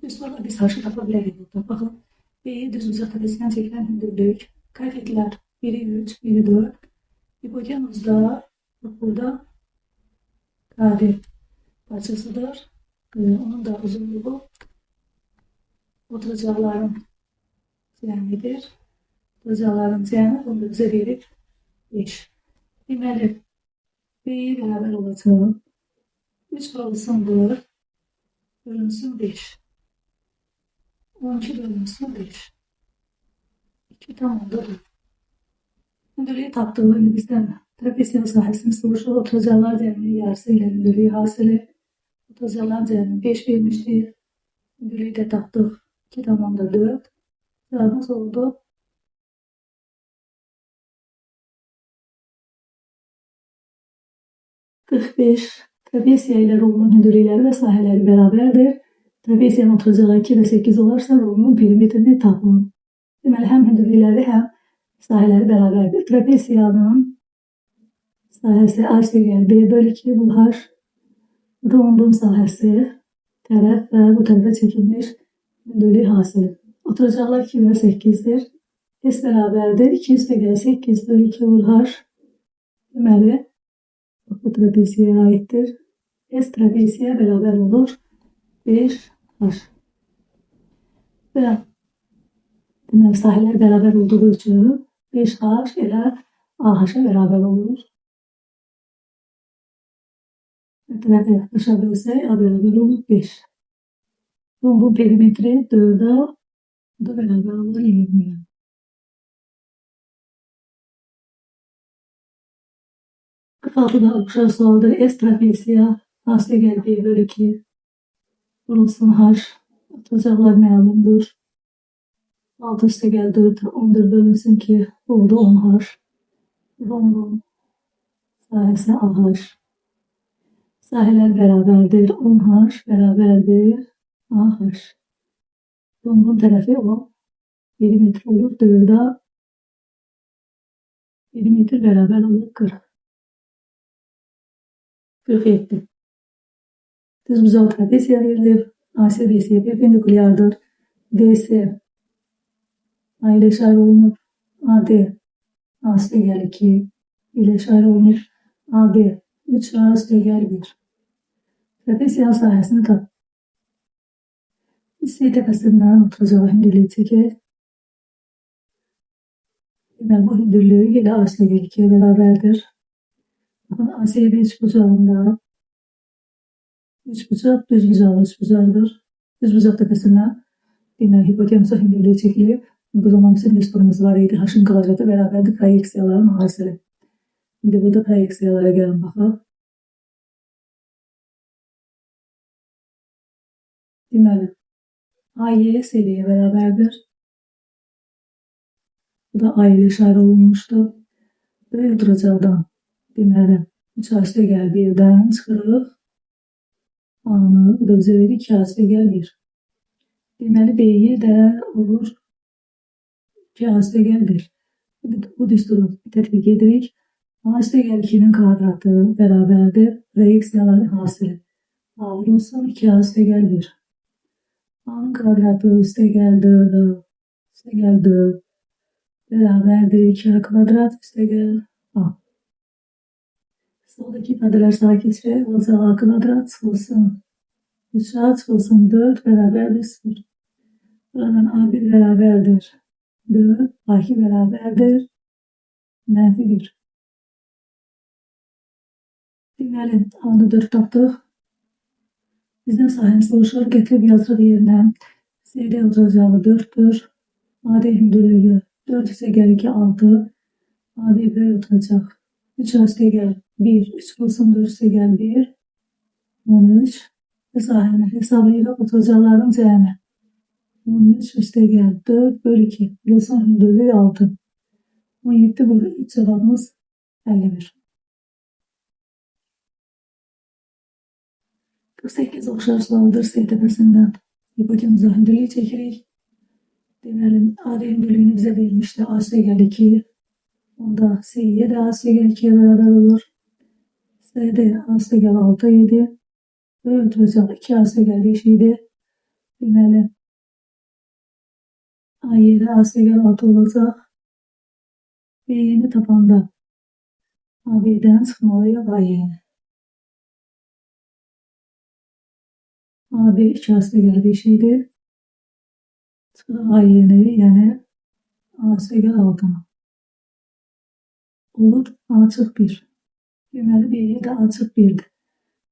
Düsturla biz H'ı tapa bilərik burada. Baxın, B'yi düz bucaq təpəsindən çəkilən hündürlük. Katetlər biri 3, biri 4. Hipotenuzda burada KD parçasıdır. Onun da uzunluğu oturacaqların cəmidir. Oturacaqların cəmi bunu da bizə verib 5. Deməli, B'ye bərabər olacaq. 3 bölünsün 4, bölünsün 5. 12 bölünsün 5. 2 tamamda 4. Hündürlüyü tapdığını bizdən trapesiyanın sahəsini soruşur. Oturacaqlar cəminin yarısı ilə hündürlüyü hasili. Oturacaqların cəmini 5 vermişdir. Hündürlüyü də tapdıq. 2 tamamda 4. Cevabımız oldu 45. Trapesiya ilə rolunun hündürlükləri və sahələri bərabərdir. Trapesiyanın oturacağı 2 və 8 olarsa rolunun perimetrini tapın. Deməli, həm hündürlükləri, həm sahələri bərabərdir. Trapesiyanın sahəsi A = B bölü 2 bu H. Rombun sahəsi tərəf və bu tərəfə çəkilmiş hündürlük hasili. Oturacaqlar 2 və 8'dir. S bərabərdir. 2 + 8 bölü 2 vur H. Deməli, bu trapesiyaya aiddir. S trapesiyə bərabər olur 5H. Və deməli, sahələr bərabər olduğu üçün 5H elə AH-a bərabər olur. Tərəfə yaxlaşa bilsək, A bərabər olur 5. Bu perimetri 4'e, bu da bərabər olur 20'ye. Altıda aşağı sualda S trapesiya A = B bölü 2 vurulsun H. Oturacaqlar məlumdur. 6 = 4, 11 bölünsün 2 oldu 10H. Rombun sahəsi AH. Sahələr bərabərdir. 10H bərabərdir AH. Rombun tərəfi 10. Perimetr olur 4'e. Perimetr bərabər olur 40. 47. Düz bucaq trapesiya verilir. AC BC'ye perpendikulyardır. DC A ile işarə olunub. AD AC = 2 ile işarə olunub. AB 3 AC = 1. Trapesiyanın sahəsini tap. C təpəsindən oturacağı hündürlüyü çəkək. Deməli, bu hündürlüyü yenə AC = 2'ye bərabərdir. Bakın ACB üçbucağında üçbucaq düz bucaqlı üçbucaqdır. Düz bucaq təpəsindən deməli hipotenusa hündürlüyü çəkilir. Bu zaman bizim düsturumuz var idi. H'ın kvadratı bərabərdir proyeksiyaların hasili. İndi burada proyeksiyalara gəlin baxaq. Deməli, AY seriyə bərabərdir. Bu da A ile işarə olunmuşdur. B oturacaqdan deməli 3 A üstəgəl 1-dən çıxırıq. A-nı bu da bizə verir 2 A üstəgəl 1. Deməli B-yi də olur 2 A üstəgəl 1. Bu düsturu tətbiq edirik. A üstəgəl 2'nin kvadratı bərabərdir. Reaksiyaların hasili. A olsun 2 A üstəgəl 1. A'nın kvadratı üstəgəl 4 üstəgəl 4 beraberdir 2A kvadrat üstəgəl A. Soldaki ifadeler sağa geçerek olacak A kvadrat çıkılsın 3A çıkılsın 4 beraberdir 0. Buradan A1 beraberdir 4, A2 beraberdir menfi 1. Deməli A'nı 4 tapdıq. Bizden sahəni soruşur. Getirib yazırıq yerinə. CD oturacağı 4'tür. AD hündürlüğü 4 üstəgəl 2 6. AD B oturacaq. 3 A üstəgəl 1. 3 bulsun 4 üstəgəl 1. 13. Ve sahəni hesablayırıq oturacaqların cəmi. 13 üstəgəl 4 bölü 2. Bulsun hündürlüğü 6. 17 bölü 3 cevabımız 51. 48 oxşar sualdır. S tepesinden hipotenuza hündürlüğü çekirik. Deməli AD hündürlüğünü bize verilmişti. A üstəgəl 2. Onda C'ye de A üstəgəl 2'ye beraber olur. C'de A üstəgəl 6 idi. Ve ötürəcək 2 A üstəgəl 5 idi. Deməli A'ye de A üstəgəl 6 olacaq. B'yeni tapanda AB'den çıxmalıyıq A'yeni. AB 2 A üstəgəl 5 idi. Çıxırıq A'yeni yəni A üstəgəl 6. Olur A çıx 1. Deməli B'ye de A çıx 1'dir.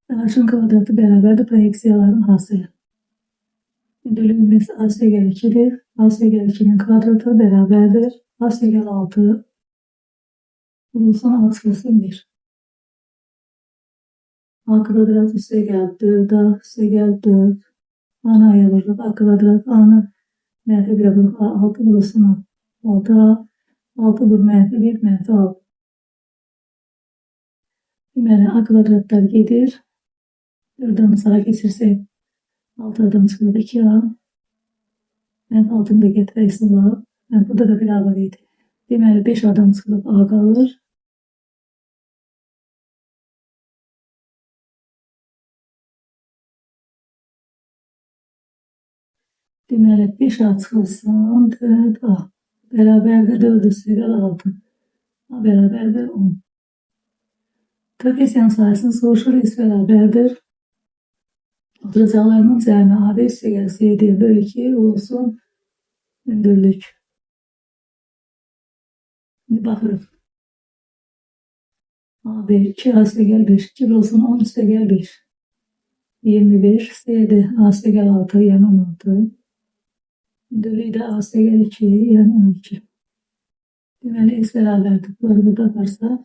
H'ın kvadratı bərabərdir proyeksiyaların hasili. Hündürlüğümüz A üstəgəl 2'dir. A üstəgəl 2'nin kvadratı bərabərdir. A üstəgəl 6. Bulunsun A çıxılsın 1. A kvadrat üstəgəl 4 A üstəgəl 4. A'nı ayırırıq. A kvadrat A'nı mənfi 1 yapırıq. 6 bulunsun 6 A. 6 bölü mənfi 1 mənfi 6. Deməli A kvadratlar gedir. 4'dən sağa geçirsək 6 adım çıxırıq 2A. Mənfi 6'nı da getirək sıla. Burada da bir A var idi. Deməli 5 adım çıxırıq A qalır. Deməli 5 A çıxılsın 4 A. Bərabərdir 4 üstəgəl 6. A bərabərdir 10. Trapezyanın sayısını soruşur. S bərabərdir. Oturacaqlarının cəmi AB üstəgəl CD bölü 2 olsun hündürlük. Şimdi baxırıq. AB 2 A üstəgəl 5. 2 olsun 10 üstəgəl 5. 25. CD A üstəgəl 6 yəni 16. Hündürlüğü de A üstəgəl 2 yəni 12. Deməli S bərabərdir. Bunları burada aparsaq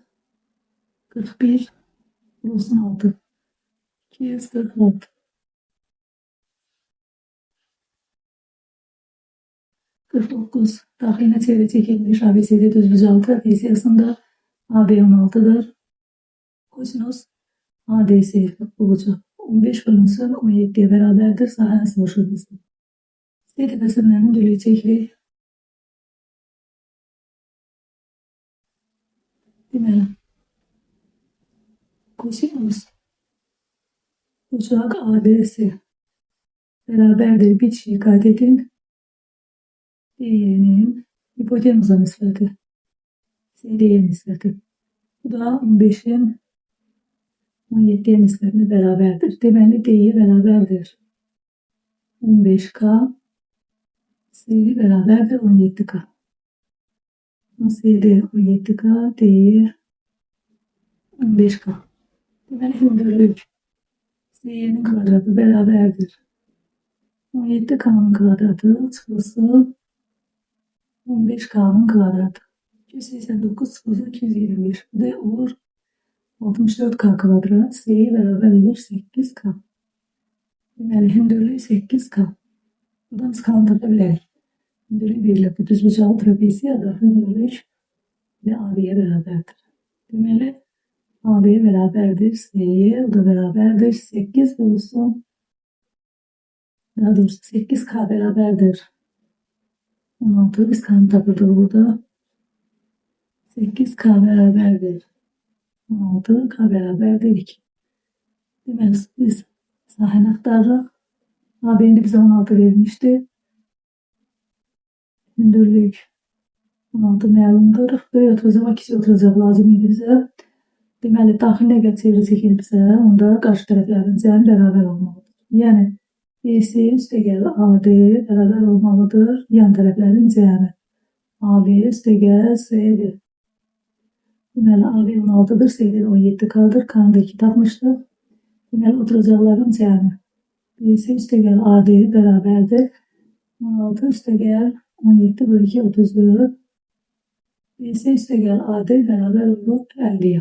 41 olsun 6. 246. Daxiline çevre çekilmiş ABCD düzbucağı trapeziyasında AB 16'dır. Kosinüs ADS bulacak. 15 bölünsün 17'ye beraberdir. Sahəni soruşur bizden. S tepesinden hündürlüğü çekirik. Deməli kosinüs bucaq ADS beraberdir bitişiği kaydedin. D'nin hipotenuza nispeti. CD'ye nispeti. Bu da 15'in 17'ye nispetine beraberdir. Deməli D'ye beraberdir. 15K CD beraberdir 17K. CD 17K D'ye 15K. Deməli hündürlük C'nin kvadratı beraberdir. 17K'nın kvadratı çıxılsın 15K'nın kvadratı. 289 çıxılsın 225. Bu da olur 64K kvadrat. C'ye beraber olur 8K. Deməli hündürlüğü 8K. Buradan biz kaldırda bilərik. Hündürlüğü verilir. Bu düzbucağı trapeziyada hündürlük ve AB'ye beraberdir. Deməli, AB bərabərdir C'ye, o da bərabərdir 8 olsun. Daha doğrusu 8K bərabərdir 16. Biz K'nı tapırdıq burada. 8K bərabərdir 16. K bərabərdir 2. Deməli, biz sahəni axtarırıq. AB'ni bize 16 vermişti. Hündürlük 16 məlumdur. Böyle oturacaq, ikisi oturacaq lazım idi bizə. Deməli, daxil nəqəd çeviri çəkilibsə, onda qarşı tərəflərin cəmi bərabər olmalıdır. Yəni, BC üstəgəl AD bərabər olmalıdır. Yan tərəflərin cəmi. AB üstəgəl CD. Deməli, AB 16'dır, CD 17K'dır. K'nı da 2 tapmışdır. Deməli, oturacaqların cəmi. BC üstəgəl AD bərabərdir 16 üstəgəl 17 bölü 2 34. BC üstəgəl AD bərabər olur 50'ye.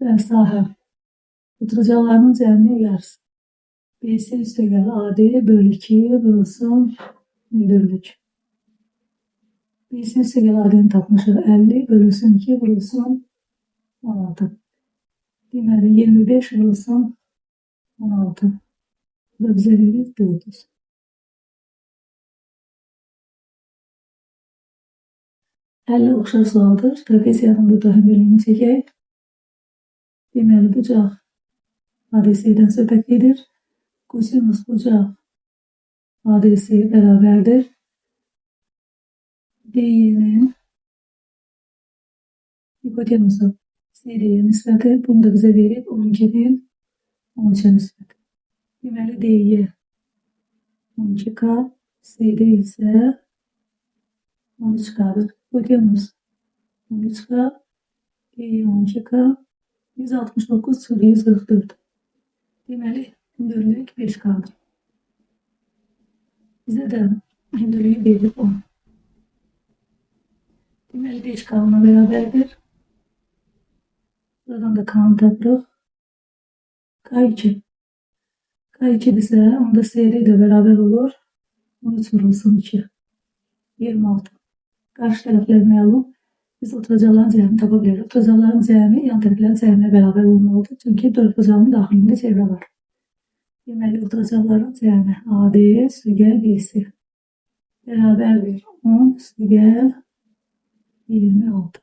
Və sahə oturacaqlarının cəminin yarısı. BC üstəgəl AD bölü 2 bölsün hündürlük. BC üstəgəl AD'ni tapmışıq 50 bölüsün 2 bölsün 16. Deməli 25 bölsün 16. Bu da bize verir 400. Əlli oxşar sualdır. Trapeziyanın burada hündürlüyünü çəkək. Deməli, bucaq ADS'den söhbət edir. Kosinus bucaq ADS bərabərdir. DY'nin hipotenusu CD'ye nisbəti. Bunu da bize verib 12'nin 13'e nisbəti. Deməli, DY 12K, CD ise 13K'dır. Hipotenus 13K, DY 12K, 169 çarpı 144. Deməli, hündürlük 5K'dır. Bize de hündürlüğü verib 10. Deməli, 5K ona bərabərdir. Buradan da K'nı tapırıq. K2. K2 ise onda CD de beraber olur. 13 vurulsun 2. 26. Karşı tərəflər məlum. Biz oturacaqların cəmini tapa bilərik. Oturacaqların cəmi yan tərəflərin cəminə bərabər olmalıdır. Çünki 4 bucağın daxilində çevrə var. Deməli, oturacaqların cəmi AD üstəgəl BC bərabərdir 10 üstəgəl 26.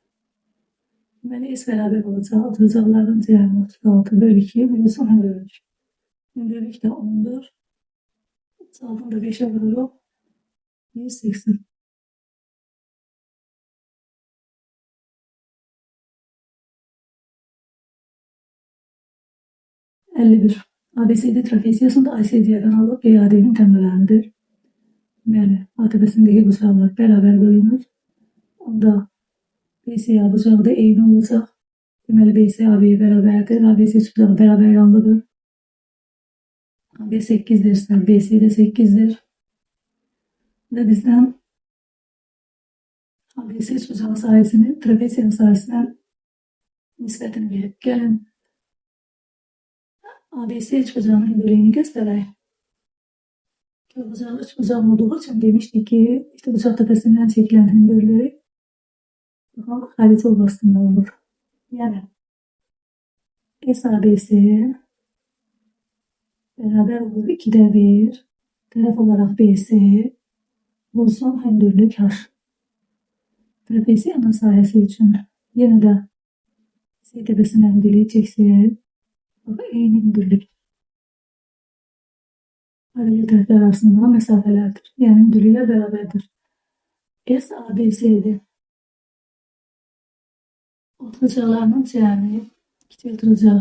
Deməli, S bərabər olacaq. Oturacaqların cəmi 36 bölü 2 bölüsün hündürlük. Hündürlük də 10'dur. Altını da 5'e vururuq. 180. ABCD trapeziyasında ACD'den alıp BAD'nin təməlləridir. Deməli, A təpəsindəki bucaqlar bərabər bölünür. Onda BCA bucağı da eyni olacaq. Deməli, BC AB'ye bərabərdir. ABC bucağı bərabər yanlıdır. AB 8'dirsə BC de 8'dir. Ve bizden ABC bucağı sayesinin trapeziyanın sayesinden nisbətini verib. Gəlin ABC bucağının hündürlüğünü göstereyim. Bucağın 3 bucağı olduğu için demiştik ki işte bucaq tepesinden çekilen hündürlüğü xarici oblasında olur. Yani SABC beraber olur 2'de 1 taraf olarak BC bulsun hündürlük H. Trapeziyanın sayesi için yine de C tepesinden hündürlüğü çeksin. Eyni hündürlük. Paralel tərəflər arasında mesafelerdir. Yani hündürlüklər beraberdir. SABC'de oturacaqlarının cəmi 2 oturacaq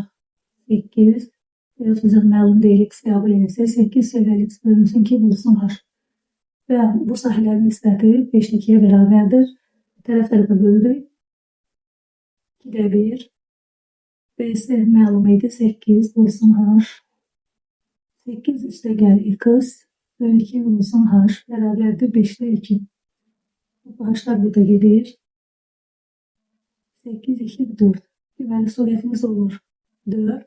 8 ve oturacaq məlum deyil x qəbul edirsə 8 səviyyəli x bölünsün 2 bulsun H. Və bu sahələrin nisbəti 5-2'ye bərabərdir. Tərəf-tərəfə bölürük. 2'de 1 BC məlum idi 8 bulsun H. 8 üstəgəl x bölü 2 bulsun H bərabərdir 5'de 2. Bu H'lar burada gedir. 8, 2, 4. Deməli, surətimiz olur 4.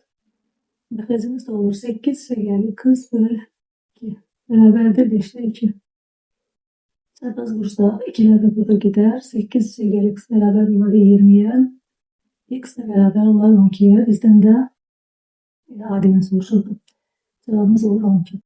Məxrəcimiz də olur 8 üstəgəl x bölü 2 bərabərdir 5'de 2. Çarpaz vursaq 2'lər də burada gedər. 8 üstəgəl x bərabər olur 20'ye. X'le beraber onlar 12'ye bizden de adını soruşurdu. Cevabımız olur 12.